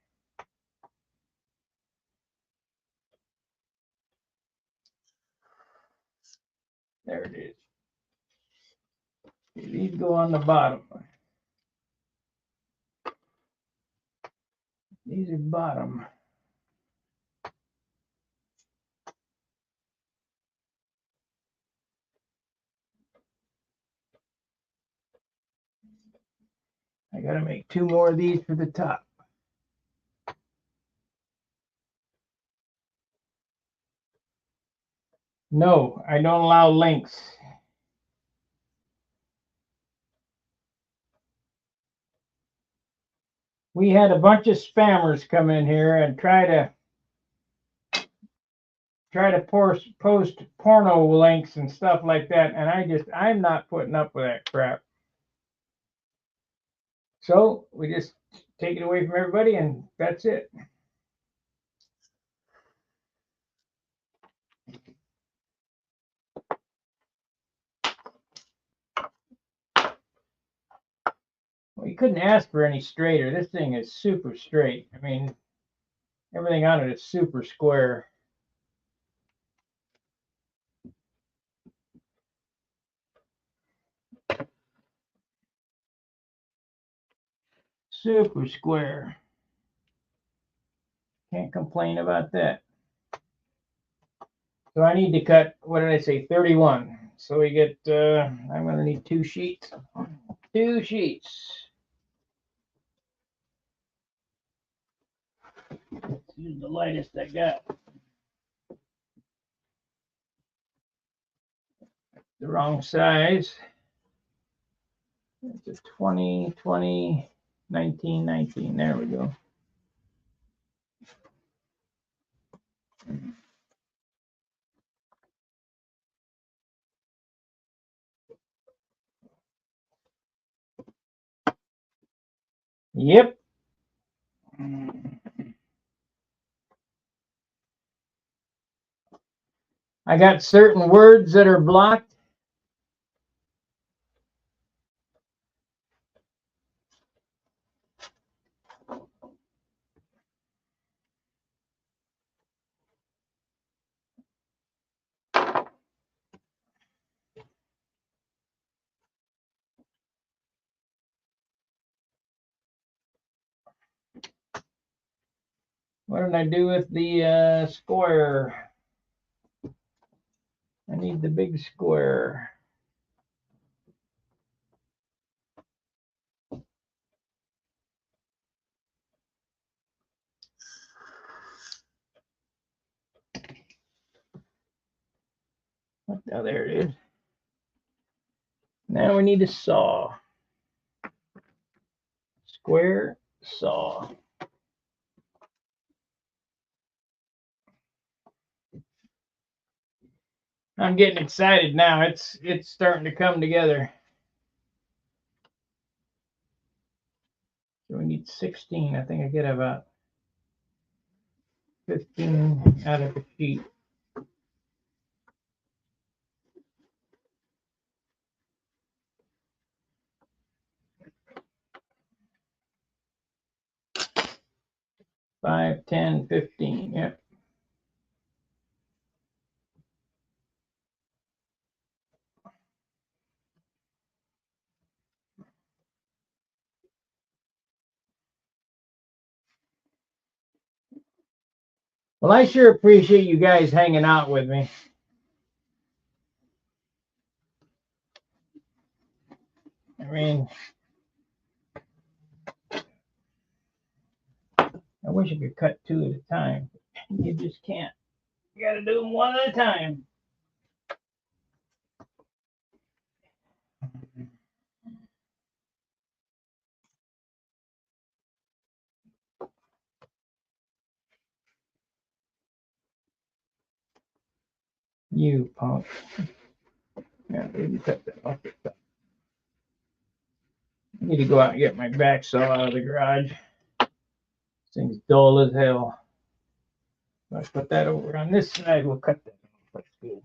There it is. These go on the bottom. These are bottom. I gotta make 2 more of these for the top. No, I don't allow links. We had a bunch of spammers come in here and try to post porno links and stuff like that, and I'm not putting up with that crap. So we just take it away from everybody, and that's it. Well, you couldn't ask for any straighter. This thing is super straight. I mean, everything on it is super square. Super square. Can't complain about that. So I need to cut, what did I say, 31. So we get, I'm going to need 2 sheets. 2 sheets. Let's use the lightest I got. The wrong size. It's a 20, 20, 19, 19. There we go. Yep. I got certain words that are blocked. What did I do with the square? I need the big square. Oh, there it is. Now we need a saw. Square saw. I'm getting excited now. It's starting to come together. So we need 16. I think I get about 15 out of the sheet. Five, 10, 15. Yep. Well, I sure appreciate you guys hanging out with me. I mean, I wish I could cut two at a time. You just can't. You got to do them one at a time. You punk. Yeah, maybe cut that off. I need to go out and get my back saw out of the garage. This thing's dull as hell. If I put that over on this side, we'll cut that off. That's good.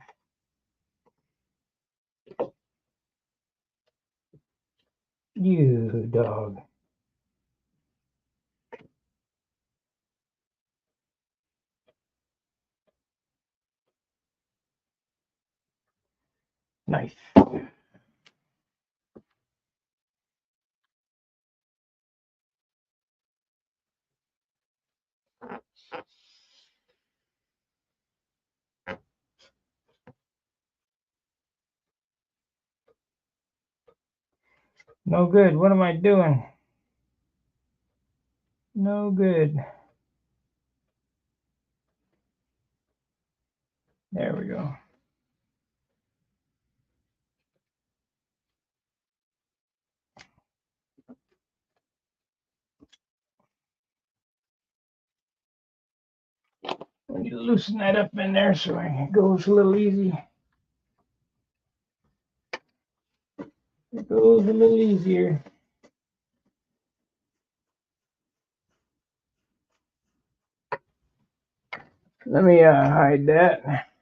You dog. Nice. No good. What am I doing? No good. There we go. I need to loosen that up in there so it goes a little easy. It goes a little easier. Let me hide that so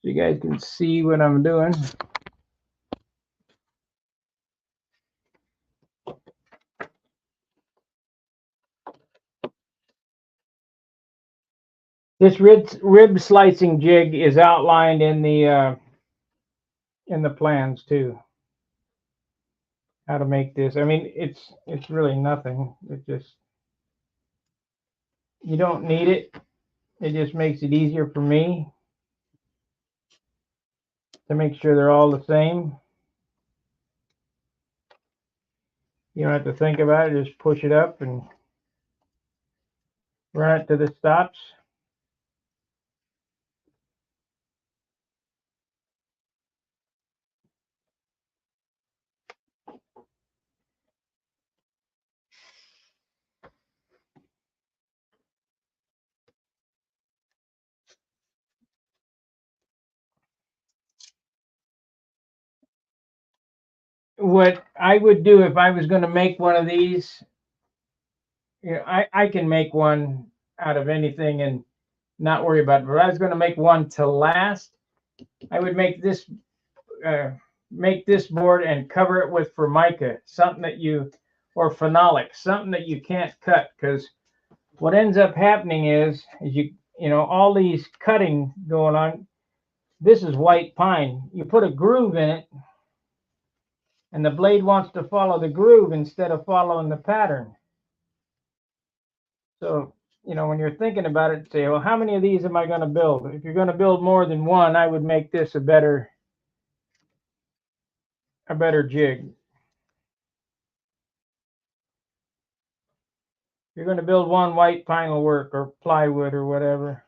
you guys can see what I'm doing. This rib slicing jig is outlined in the plans too. How to make this. I mean, it's really nothing. It just, you don't need it. It just makes it easier for me to make sure they're all the same. You don't have to think about it. Just push it up and run it to the stops. what I would do if I was going to make one of these, you know, I can make one out of anything and not worry about it. But if I was going to make one to last, I would make this board and cover it with Formica, something that you, or phenolic, something that you can't cut. Because what ends up happening is you know, all these cutting going on. This is white pine. You put a groove in it, and the blade wants to follow the groove instead of following the pattern. So, you know, when you're thinking about it, say, well, how many of these am I going to build? If you're going to build more than one, I would make this a better jig. If you're going to build one, white pine will work, or plywood or whatever.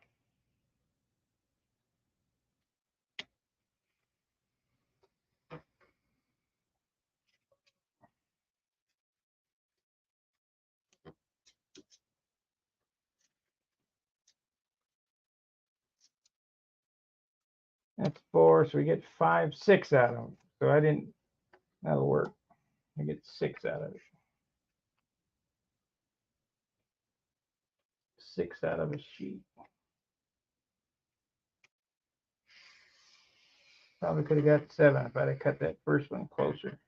That's 4, so we get 5, 6 out of them. So that'll work. I get 6 out of it. 6 out of a sheet. Probably could have got 7 if I'd have cut that first one closer.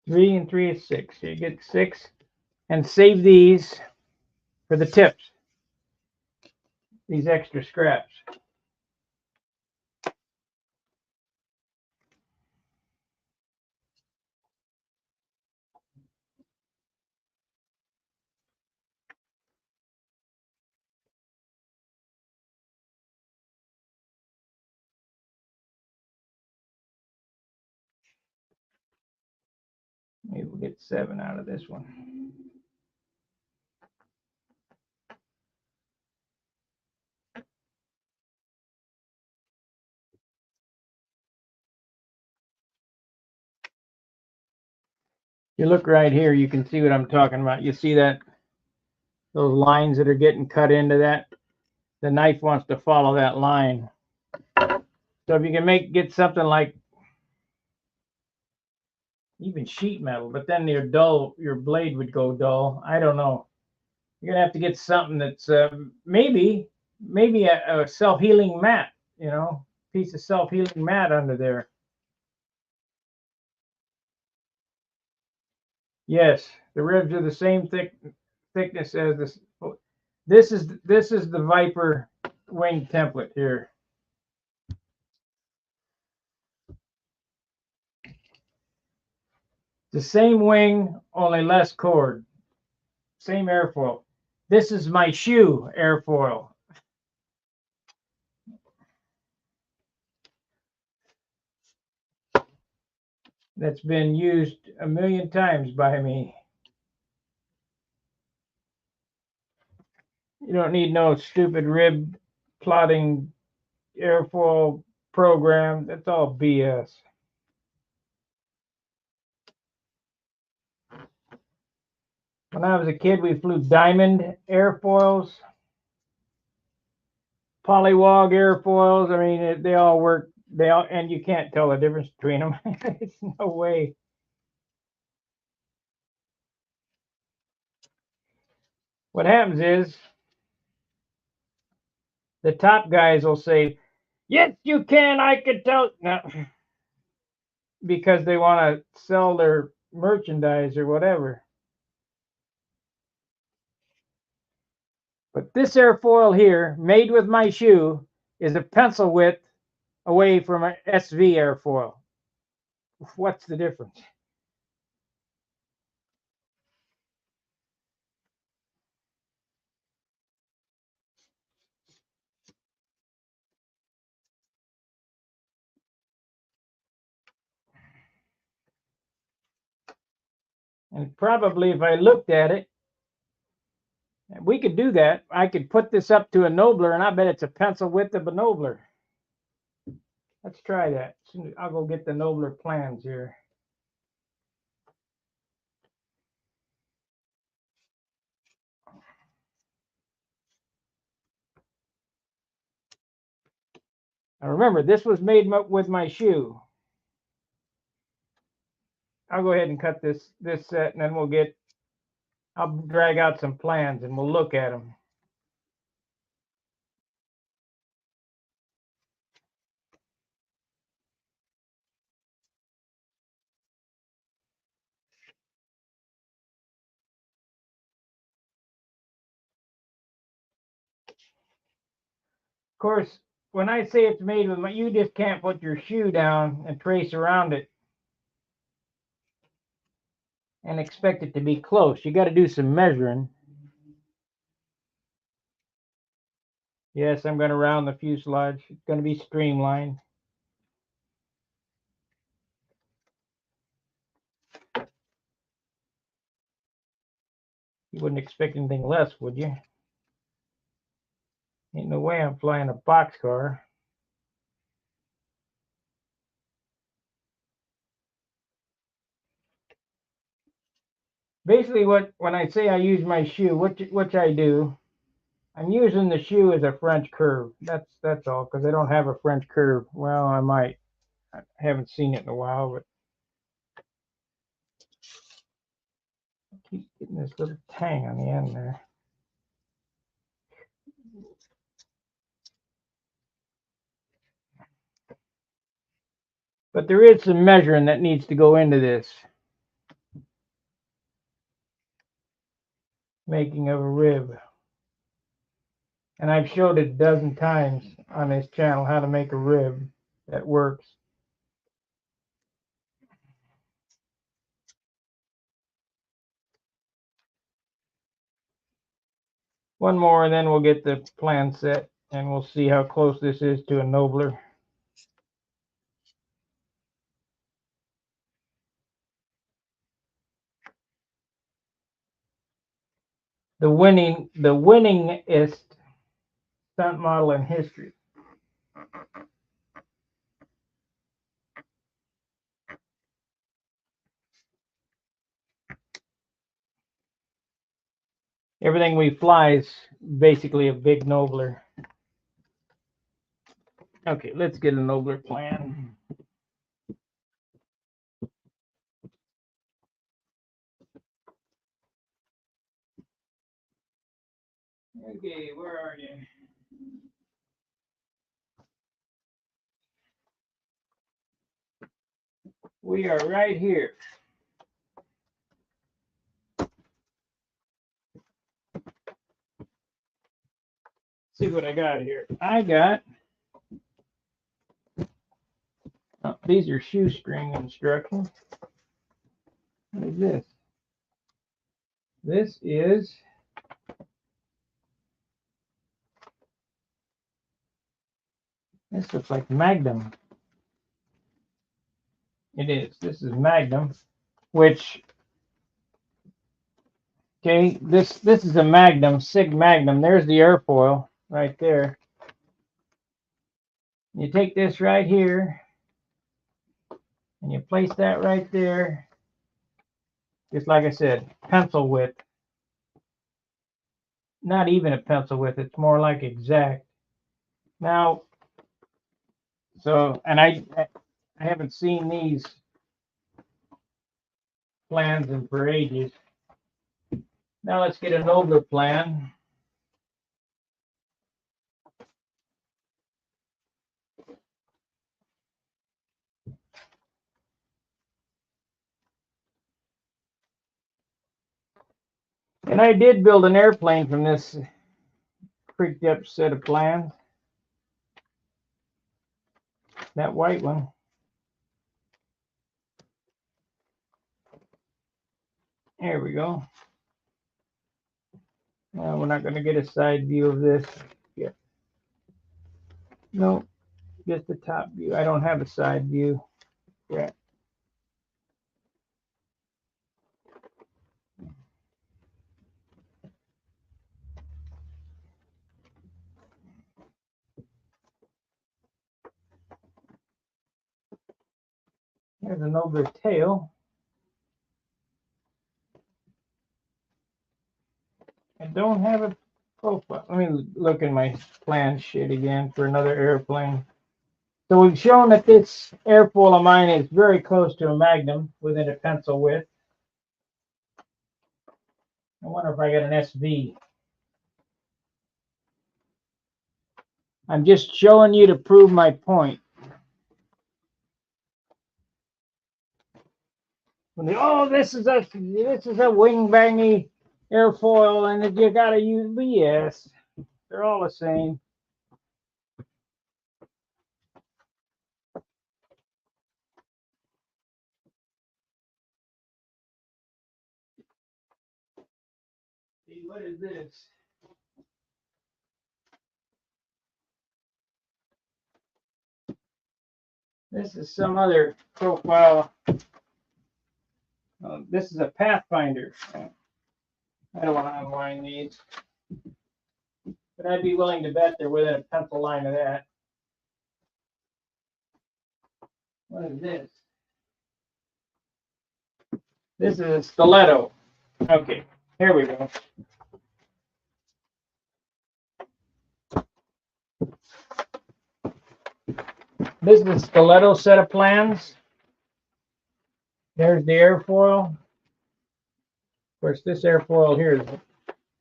Three and 3 is 6. So you get 6, and save these for the tips. These extra scraps. Maybe we'll get 7 out of this one. You look right here, you can see what I'm talking about. You see that, those lines that are getting cut into that? The knife wants to follow that line. So if you can get something like even sheet metal, but then your blade would go dull. I don't know. You're gonna have to get something that's maybe a self-healing mat, you know, piece of self-healing mat under there. Yes, the ribs are the same thickness as this. This is the Viper wing template here. The same wing, only less cord. Same airfoil. This is my shoe airfoil. That's been used a million times by me. You don't need no stupid rib plotting airfoil program. That's all BS. When I was a kid, we flew diamond airfoils, polywog airfoils. I mean, they all work. And you can't tell the difference between them. There's no way. What happens is the top guys will say, "Yes, you can. I can tell." No, because they want to sell their merchandise or whatever. But this airfoil here, made with my shoe, is a pencil width away from an SV airfoil. What's the difference? And probably if I looked at it, we could do that. I could put this up to a nobler, and I bet it's a pencil width of a nobler. Let's try that. I'll go get the nobler plans here. Now remember, this was made with my shoe. I'll go ahead and cut this set, and then I'll drag out some plans, and we'll look at them. Of course, when I say it's made with my, you just can't put your shoe down and trace around it and expect it to be close. You got to do some measuring. Yes, I'm going to round the fuselage. It's going to be streamlined. You wouldn't expect anything less, would you? Ain't no way I'm flying a boxcar. Basically, when I say I use my shoe, which I do, I'm using the shoe as a French curve. That's all, because I don't have a French curve. Well, I might. I haven't seen it in a while, but I keep getting this little tang on the end there. But there is some measuring that needs to go into this. Making of a rib. And I've showed it a dozen times on this channel how to make a rib that works. One more, and then we'll get the plan set, and we'll see how close this is to a nobler. The winningest stunt model in history. Everything we fly is basically a big nobler. Okay, let's get a nobler plan. Okay, where are you? We are right here. See what I got here. I got, these are shoestring instructions. What is this? This looks like Magnum. It is. This is Magnum, which, okay, this is a Magnum, Sig Magnum. There's the airfoil right there. You take this right here, and you place that right there. Just like I said, pencil width. Not even a pencil width. It's more like exact. Now, so, and I haven't seen these plans in for ages. Now let's get a nobler plan. And I did build an airplane from this creaked up set of plans. That white one. There we go. Well, we're not going to get a side view of this yet. No, just the top view. I don't have a side view yet. There's a nobler tail. I don't have a profile. Let me look in my plan sheet again for another airplane. So we've shown that this airfoil of mine is very close to a Magnum within a pencil width. I wonder if I got an SV. I'm just showing you to prove my point. Oh, this is a wing bangy airfoil, and you gotta use BS. They're all the same. See, what is this? This is some other profile. This is a Pathfinder. I don't want to unwind these, but I'd be willing to bet they're within a pencil line of that. What is this? This is a stiletto. Okay, here we go. This is a stiletto set of plans. There's the airfoil. Of course, this airfoil here is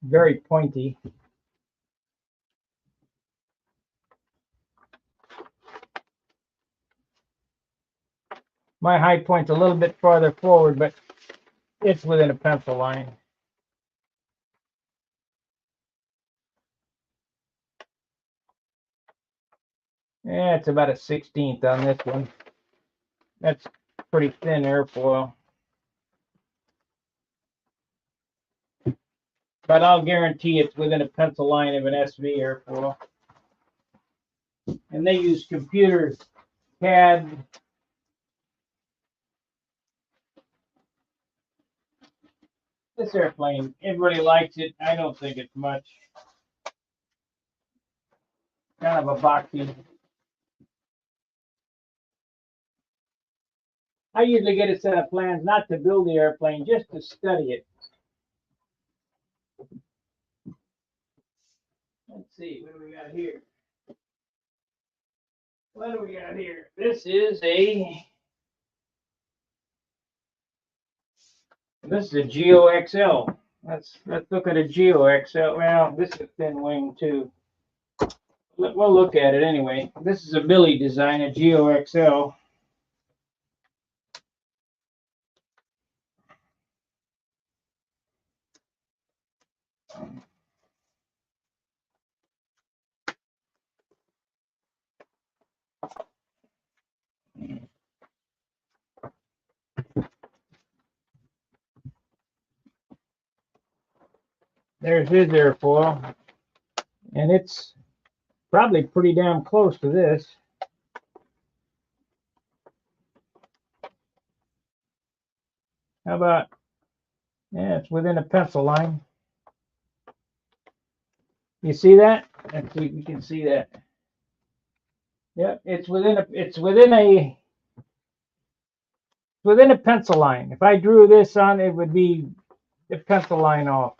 very pointy. My high point's a little bit farther forward, but it's within a pencil line. Yeah, it's about a 16th on this one. That's pretty thin airfoil. But I'll guarantee it's within a pencil line of an SV airfoil. And they use computer CAD. This airplane, everybody likes it. I don't think it's much. Kind of a boxy. I usually get a set of plans not to build the airplane, just to study it. Let's see, what do we got here? What do we got here? This is a Geo XL. Let's look at a Geo XL. Well, this is a thin wing too. We'll look at it anyway. This is a Billy design, a Geo XL. There's his airfoil, and it's probably pretty damn close to this. How about, yeah, it's within a pencil line. You see that? Let's see if you can see that. Yep, it's within a pencil line. If I drew this on, it would be the pencil line off.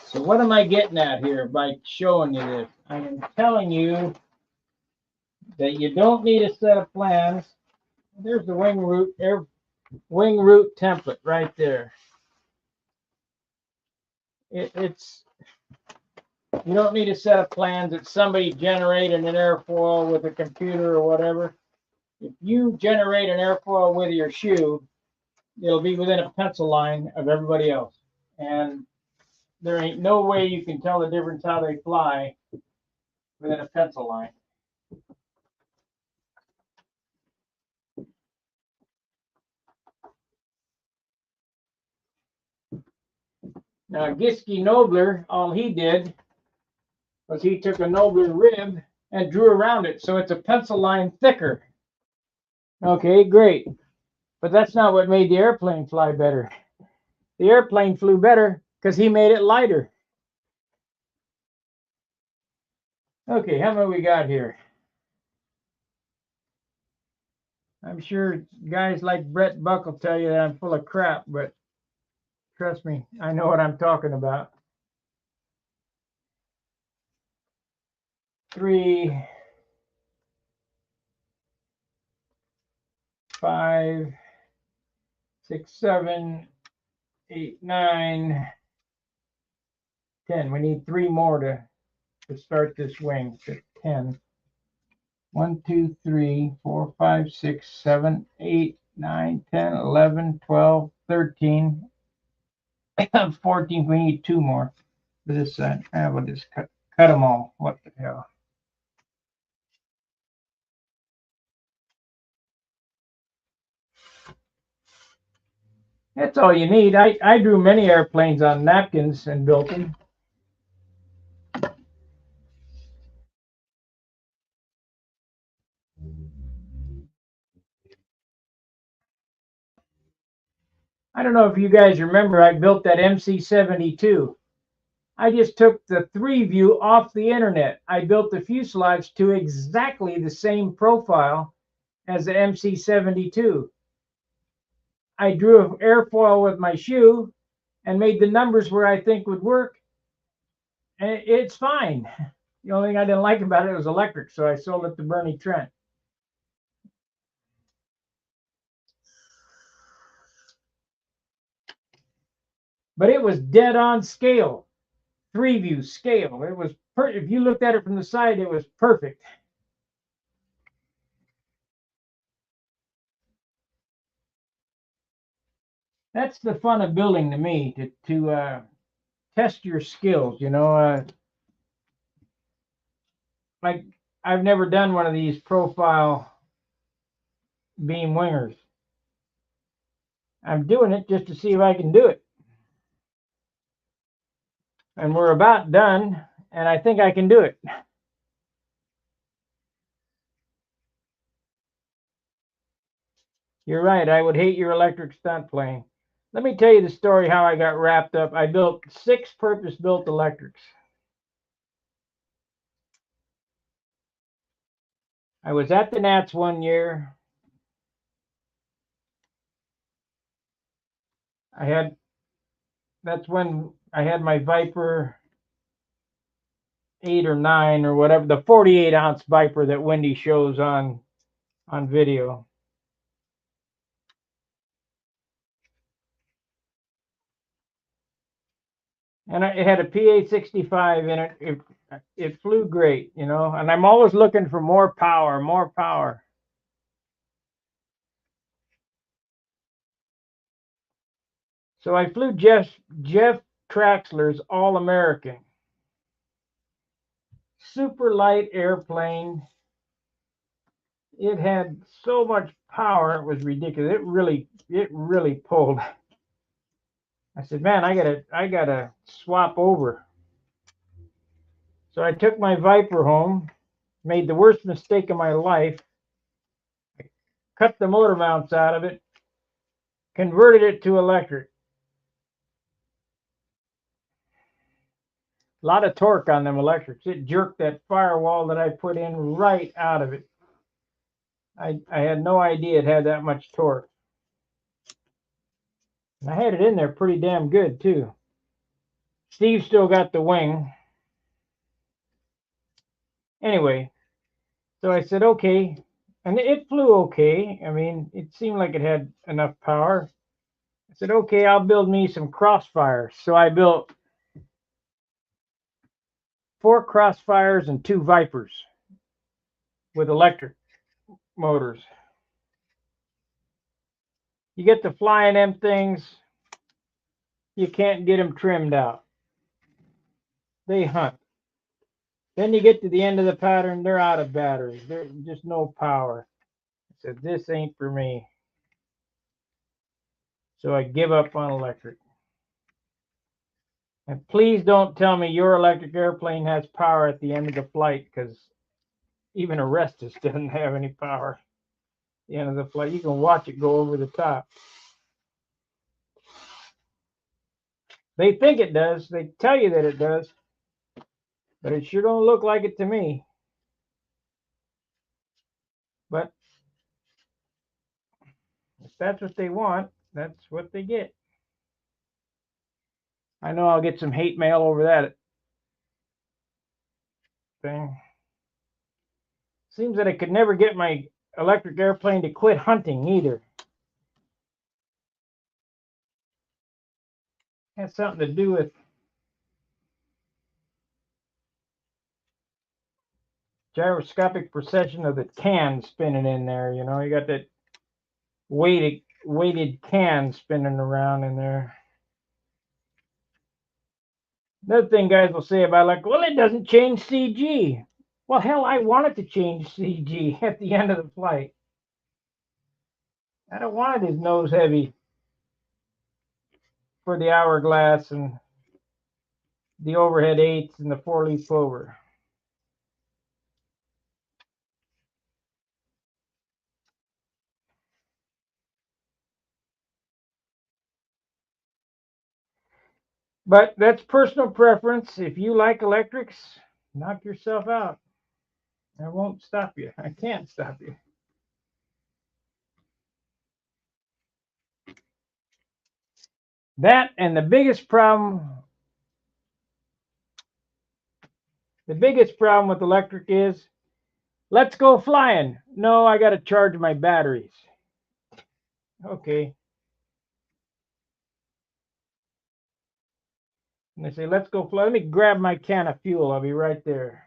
So what am I getting at here by showing you this? I am telling you that you don't need a set of plans. There's the wing root template right there. It's you don't need a set of plans that somebody generated an airfoil with a computer or whatever. If you generate an airfoil with your shoe, it'll be within a pencil line of everybody else. And there ain't no way you can tell the difference how they fly within a pencil line. Now, Giske Nobler, all he did was he took a Nobler rib and drew around it, so it's a pencil line thicker. Okay, great. But that's not what made the airplane fly better. The airplane flew better because he made it lighter. Okay, how many we got here? I'm sure guys like Brett Buck will tell you that I'm full of crap, but trust me, I know what I'm talking about. 3, 5, 6, 7, 8, 9, 10. We need 3 more to start this wing to 10. 1, 2, 3, 4, 5, 6, 7, 8, 9, 10, 11, 12, 13, 14. We need 2 more for this side. I will just cut them all. What the hell? That's all you need. I drew many airplanes on napkins and built them. I don't know if you guys remember, I built that MC-72. I just took the 3 view off the internet. I built the fuselage to exactly the same profile as the MC-72. I drew an airfoil with my shoe and made the numbers where I think would work. And it's fine. The only thing I didn't like about it was electric, so I sold it to Bernie Trent. But it was dead on scale, 3 view scale. It was if you looked at it from the side, it was perfect. That's the fun of building to me, to test your skills. Like I've never done one of these profile beam wingers. I'm doing it just to see if I can do it. And we're about done, and I think I can do it. You're right. I would hate your electric stunt plane. Let me tell you the story how I got wrapped up. I built 6 purpose-built electrics. I was at the Nats one year. That's when I had my VIPER 8 or 9 or whatever, the 48-ounce VIPER that Wendy shows on video. And it had a PA65 in it. It flew great, and I'm always looking for more power, more power. So I flew Jeff Traxler's All-American. Super light airplane. It had so much power, it was ridiculous. It really pulled. I said, man, I gotta swap over. So I took my VIPER home, made the worst mistake of my life, cut the motor mounts out of it, converted it to electric. A lot of torque on them electrics. It jerked that firewall that I put in right out of it. I had no idea it had that much torque. And I had it in there pretty damn good too. Steve still got the wing. Anyway, so I said, okay. And it flew okay. I mean, it seemed like it had enough power. I said, okay, I'll build me some crossfires. So I built 4 crossfires and 2 VIPERs with electric motors. You get to flying them things, you can't get them trimmed out. They hunt. Then you get to the end of the pattern, they're out of batteries. There's just no power. I said, this ain't for me. So I give up on electric. And please don't tell me your electric airplane has power at the end of the flight, because even Orestes doesn't have any power. the end of the flight. You can watch it go over the top. They think it does. They tell you that it does. But it sure don't look like it to me. But if that's what they want, that's what they get. I know I'll get some hate mail over that thing. Seems that I could never get my electric airplane to quit hunting either. Has something to do with gyroscopic precession of the can spinning in there. You know, you got that weighted can spinning around in there. Another thing guys will say about, like, well, it doesn't change CG. Well, hell, I want it to change CG at the end of the flight. I don't want it as nose heavy for the hourglass and the overhead eights and the 4-leaf clover. But that's personal preference. If you like electrics, knock yourself out. I won't stop you. I can't stop you. That and the biggest problem with electric is, let's go flying. No, I got to charge my batteries. Okay. And they say, let's go fly. Let me grab my can of fuel. I'll be right there.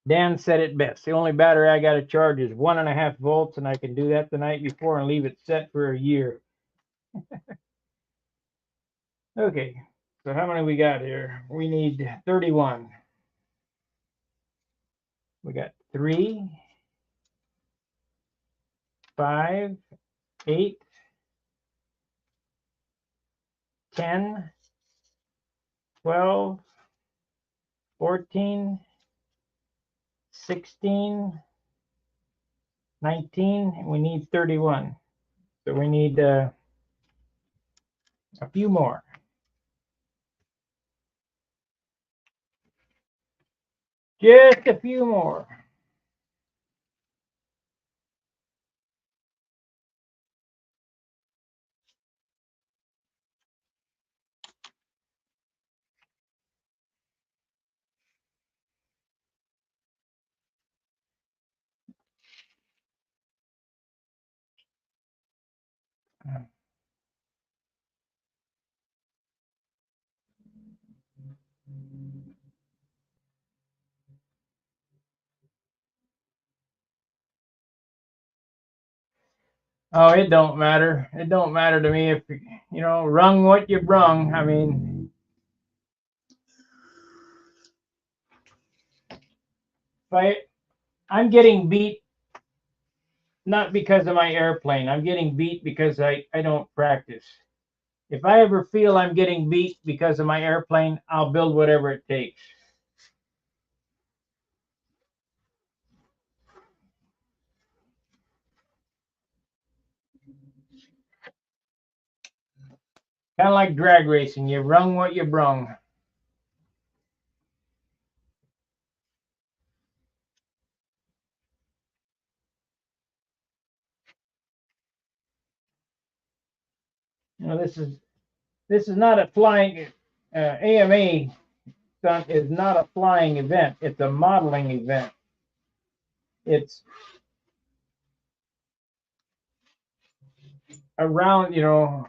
Dan said it best. The only battery I got to charge is 1.5 volts, and I can do that the night before and leave it set for a year. Okay, so how many we got here? We need 31. We got 3, 5, 8, 10, 12, 14, 16, 19, and we need 31. So we need a few more. Just a few more. Oh, it don't matter. It don't matter to me if, you know, rung what you brung. I mean, I'm getting beat not because of my airplane. I'm getting beat because I don't practice. If I ever feel I'm getting beat because of my airplane, I'll build whatever it takes. Kind of like drag racing. You rung what you brung. You know, this is not a flying AMA stunt is not a flying event. It's a modeling event. It's around, you know,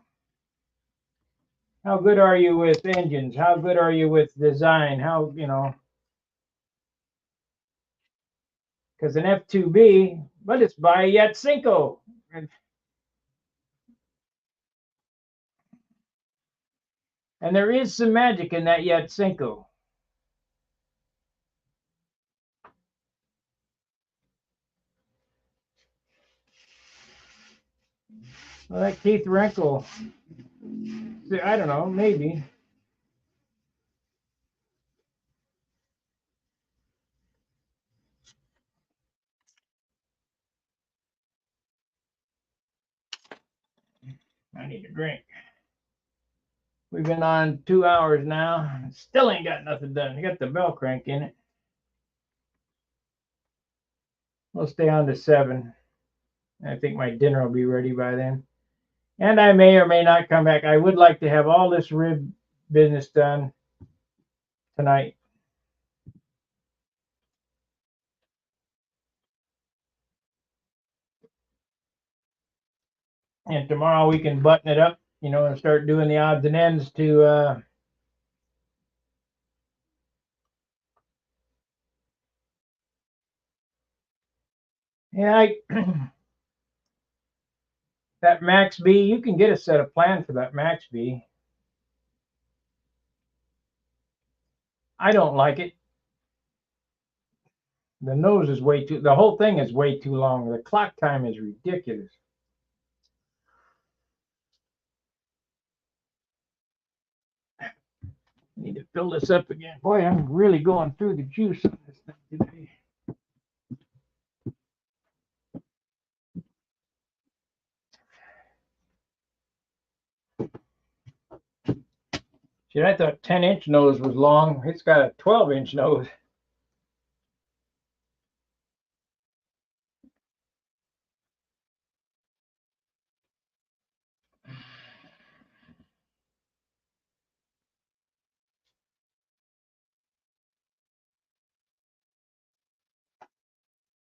how good are you with engines? How good are you with design? How, you know, because an F2B, but it's by Yatsenko. And there is some magic in that Yatsenko. Well, that Keith Renkel I don't know, maybe. I need a drink. We've been on 2 hours now. Still ain't got nothing done. You got the bell crank in it. We'll stay on to 7. I think my dinner will be ready by then. And I may or may not come back. I would like to have all this rib business done tonight. And tomorrow we can button it up, you know, and start doing the odds and ends to yeah, that Max B, you can get a set of plan for that Max B. I don't like it. The nose is way too, the whole thing is way too long. The clock time is ridiculous. I need to fill this up again. Boy, I'm really going through the juice on this thing today. See, I thought 10-inch nose was long. It's got a 12-inch nose.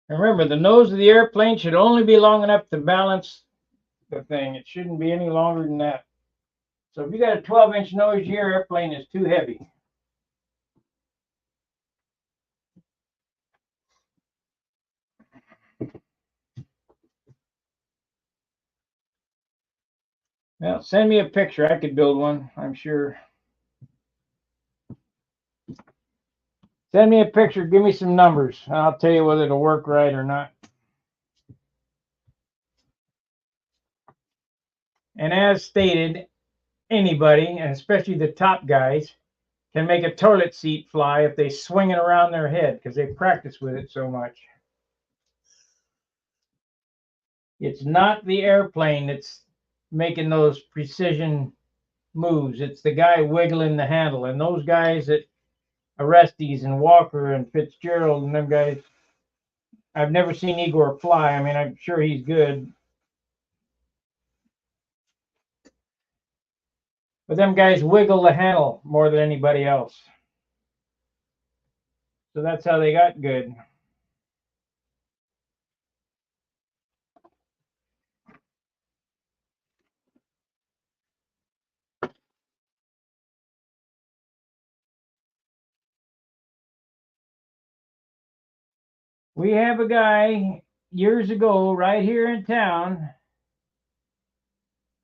And remember, the nose of the airplane should only be long enough to balance the thing. It shouldn't be any longer than that. So if you got a 12-inch nose, your airplane is too heavy. Well, send me a picture. I could build one, I'm sure. Send me a picture. Give me some numbers. I'll tell you whether it'll work right or not. And as stated, anybody, and especially the top guys, can make a toilet seat fly if they swing it around their head because they practice with it so much. It's not the airplane that's making those precision moves. It's the guy wiggling the handle. And those guys at Orestes and Walker and Fitzgerald and them guys, I've never seen Igor fly. I mean, I'm sure he's good. But them guys wiggle the handle more than anybody else. So that's how they got good. We have a guy years ago right here in town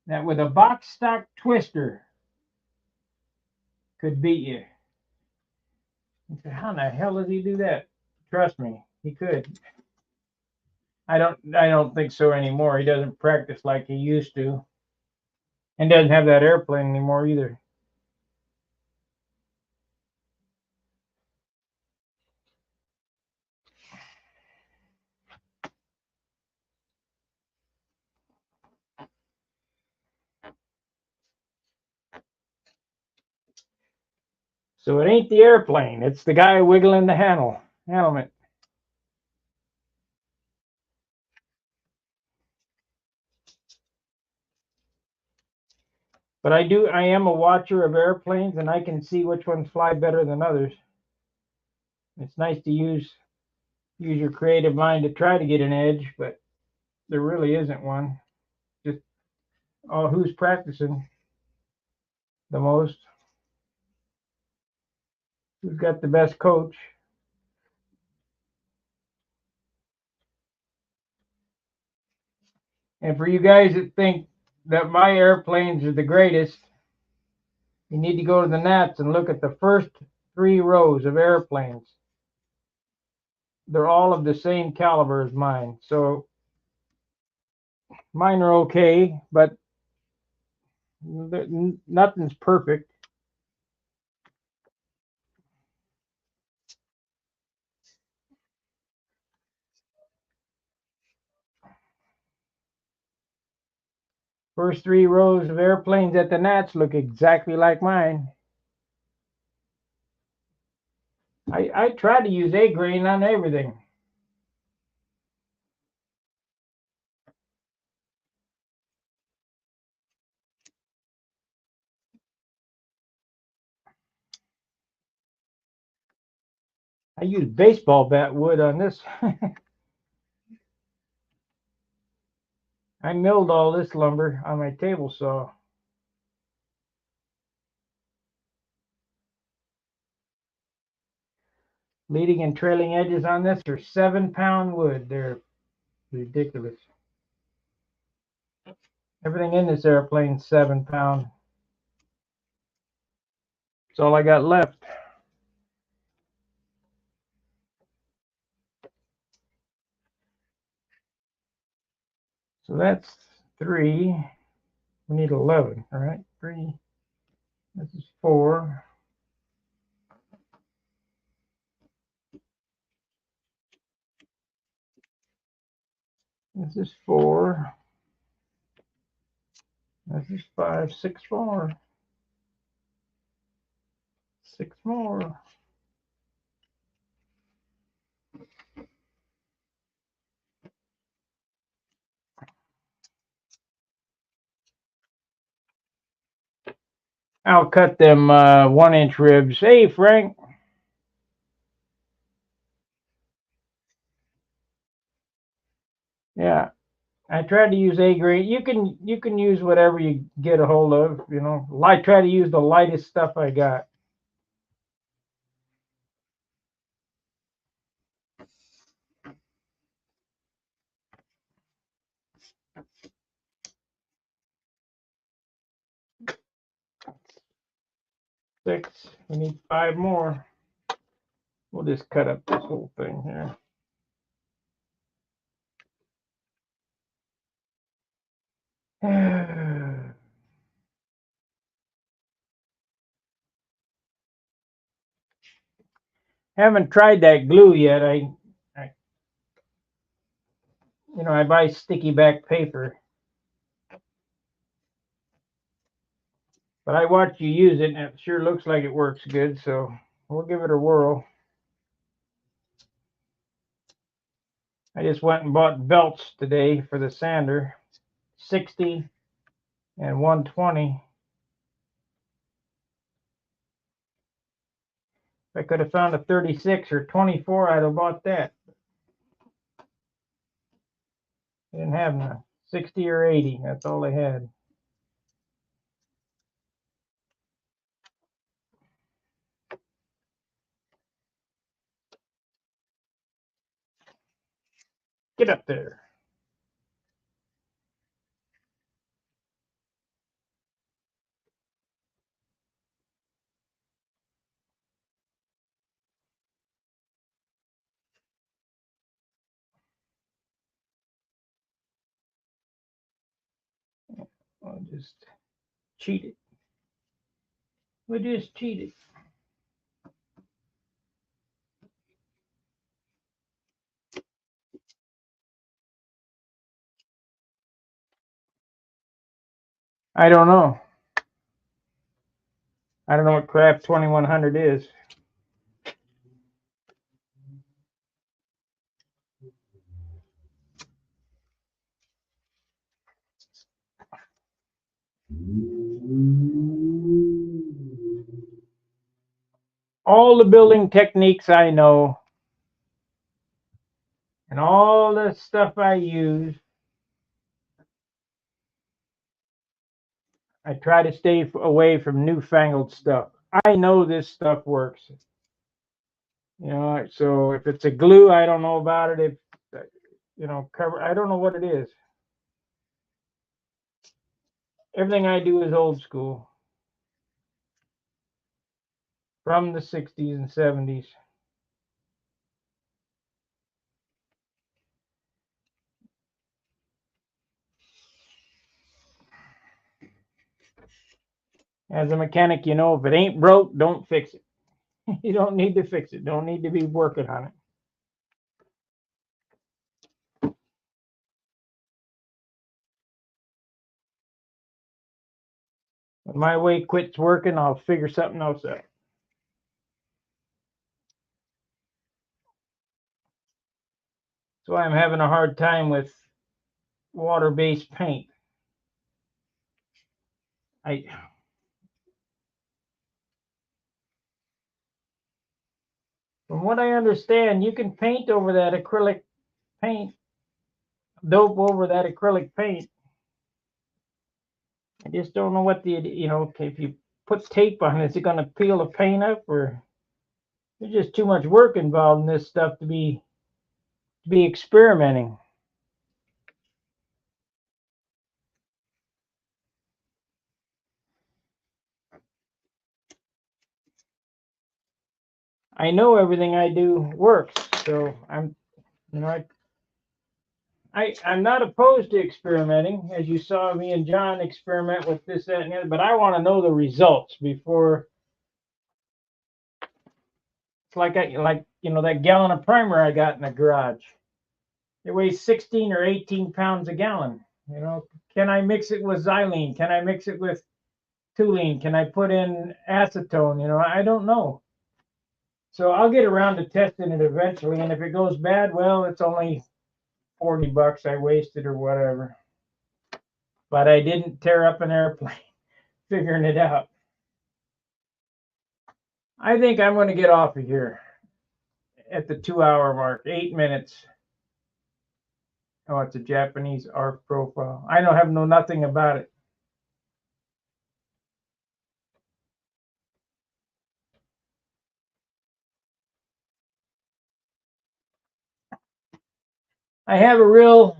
that with a box stock twister could beat you. I said, how in the hell does he do that? Trust me, he could. I don't think so anymore. He doesn't practice like he used to. And doesn't have that airplane anymore either. So it ain't the airplane, it's the guy wiggling the helmet. But I am a watcher of airplanes and I can see which ones fly better than others. It's nice to use your creative mind to try to get an edge, but there really isn't one. Just who's practicing the most? Who's got the best coach? And for you guys that think that my airplanes are the greatest, you need to go to the Nats and look at the first 3 rows of airplanes. They're all of the same caliber as mine. So mine are okay, but Nothing's perfect. First 3 rows of airplanes at the Nats look exactly like mine. I try to use A grain on everything. I use baseball bat wood on this. I milled all this lumber on my table saw. Leading and trailing edges on this are 7-pound wood. They're ridiculous. Everything in this airplane 7-pound. That's all I got left. So that's 3. We need 11, all right? 3. This is 4. This is 4. This is 5. 6 more. 6 more. I'll cut them 1-inch ribs. Hey, Frank. Yeah, I tried to use A grade. You can use whatever you get a hold of. You know, I try to use the lightest stuff I got. Six. We need 5 more. We'll just cut up this whole thing here. Haven't tried that glue yet. I buy sticky back paper, but I watch you use it, and it sure looks like it works good. So we'll give it a whirl. I just went and bought belts today for the sander, 60 and 120. If I could have found a 36 or 24, I'd have bought that. They didn't have none. 60 or 80, that's all they had. Get up there. I'll just cheat it. We just cheated. I don't know. I don't know what Craft 2100 is. All the building techniques I know and all the stuff I use, I try to stay away from newfangled stuff. I know this stuff works. So if it's a glue, I don't know about it. If cover, I don't know what it is. Everything I do is old school, from the 60s and 70s. As a mechanic, you know, if it ain't broke, don't fix it. You don't need to fix it. Don't need to be working on it. When my way quits working, I'll figure something else out. That's why I'm having a hard time with water-based paint. From what I understand, you can paint over that acrylic paint, dope over that acrylic paint. I just don't know what if you put tape on it, is it going to peel the paint up, or there's just too much work involved in this stuff to be experimenting. I know everything I do works, so I'm not opposed to experimenting, as you saw me and John experiment with this, that, and the other, but I want to know the results before. It's like that gallon of primer I got in the garage. It weighs 16 or 18 pounds a gallon. Can I mix it with xylene? Can I mix it with toluene? Can I put in acetone? I don't know. So I'll get around to testing it eventually, and if it goes bad, well, it's only $40 I wasted or whatever. But I didn't tear up an airplane figuring it out. I think I'm going to get off of here at the 2-hour mark, 8 minutes. Oh, it's a Japanese ARC profile. I know nothing about it. I have a real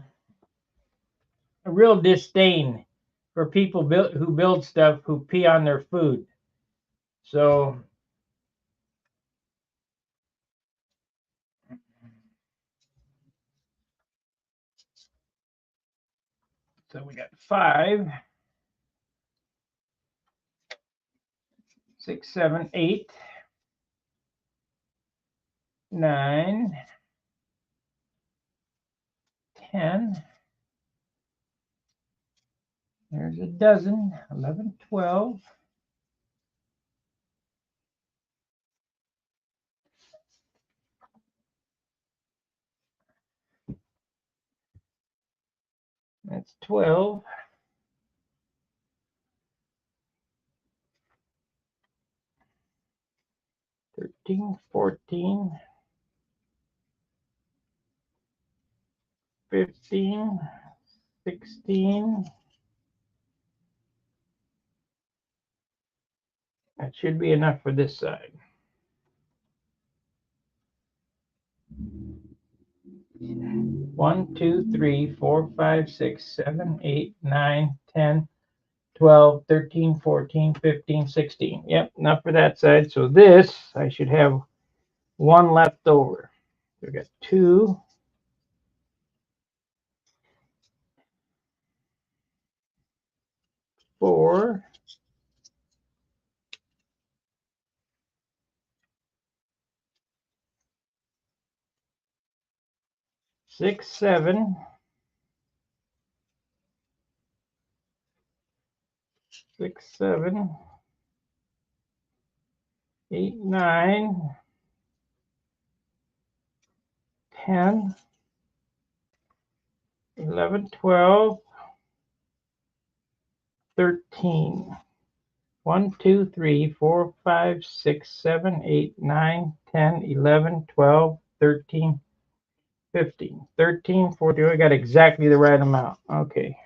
disdain for people who build stuff who pee on their food. So we got 5, 6, 7, 8, 9, 10. There's a dozen. 11, 12. That's 12. 13, 14, 15, 16. That should be enough for this side. 1, 2, 3, 4, 5, 6, 7, 8, 9, 10, 12, 13, 14, 15, 16. Yep, enough for that side. So this, I should have 1 left over. We got 2. 4. 6, 7. 6, 7. 8, 9. 10. 11, 12. 13. 1, 2, 3, 4, 5, 6, 7, 8, 9, 10, 11, 12, 13, 15, 13, 14. I got exactly the right amount. Okay.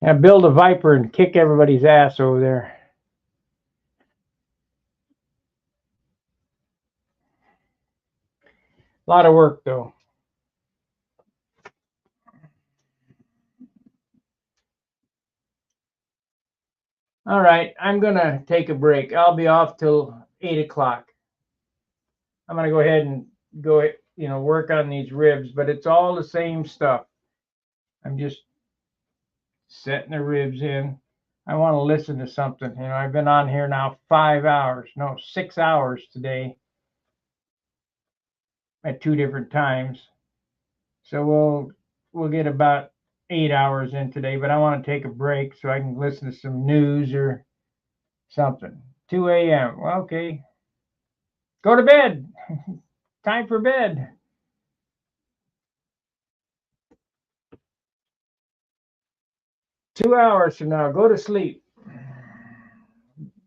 Now build a VIPER and kick everybody's ass over there. A lot of work, though. All right, I'm going to take a break. I'll be off till 8 o'clock. I'm going to go ahead and work on these ribs, but it's all the same stuff. I'm just setting the ribs in. I want to listen to something. I've been on here now 5 hours, no, 6 hours today at 2 different times. So we'll get about 8 hours in today, but I want to take a break so I can listen to some news or something. 2 a.m. Well, okay. Go to bed. Time for bed. Two hours from now, go to sleep.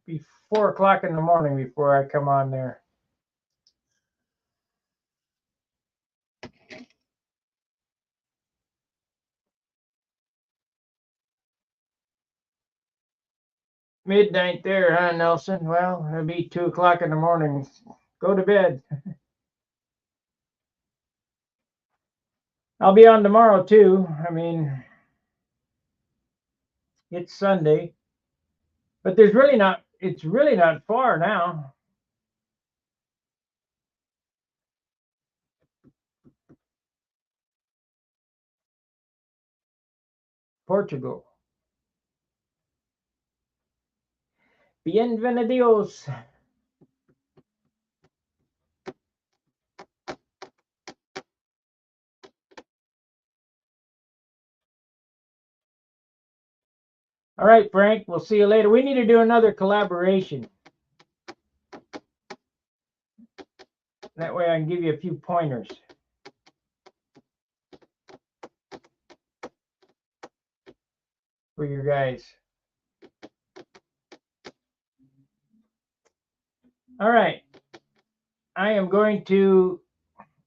Be 4 o'clock in the morning before I come on there. Midnight there, huh, Nelson? Well, it'll be 2 o'clock in the morning. Go to bed. I'll be on tomorrow too. I mean, it's Sunday, but it's really not far now. Portugal. Bienvenidos. All right, Frank, we'll see you later. We need to do another collaboration. That way I can give you a few pointers for your guys. All right. I am going to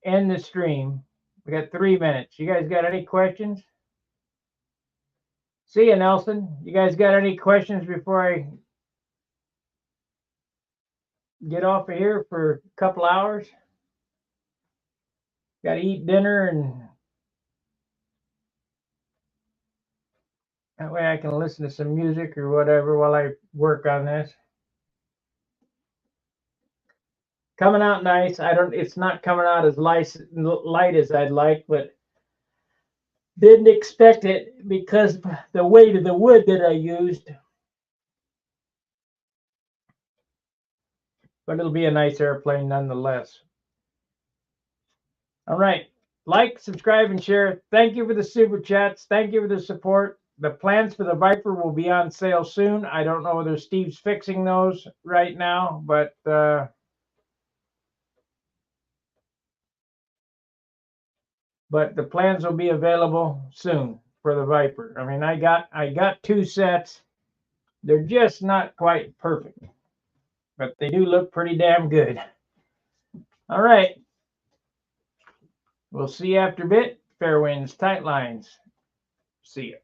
end the stream. We got 3 minutes. You guys got any questions? See you, Nelson. You guys got any questions before I get off of here for a couple hours? Got to eat dinner, and that way I can listen to some music or whatever while I work on this. Coming out nice. It's not coming out as light as I'd like, but didn't expect it because the weight of the wood that I used. But it'll be a nice airplane nonetheless. All right. Like, subscribe, and share. Thank you for the super chats. Thank you for the support. The plans for the Viper will be on sale soon. I don't know whether Steve's fixing those right now, but the plans will be available soon for the Viper. I mean, I got 2 sets. They're just not quite perfect, but they do look pretty damn good. All right. We'll see you after a bit. Fair winds, tight lines. See ya.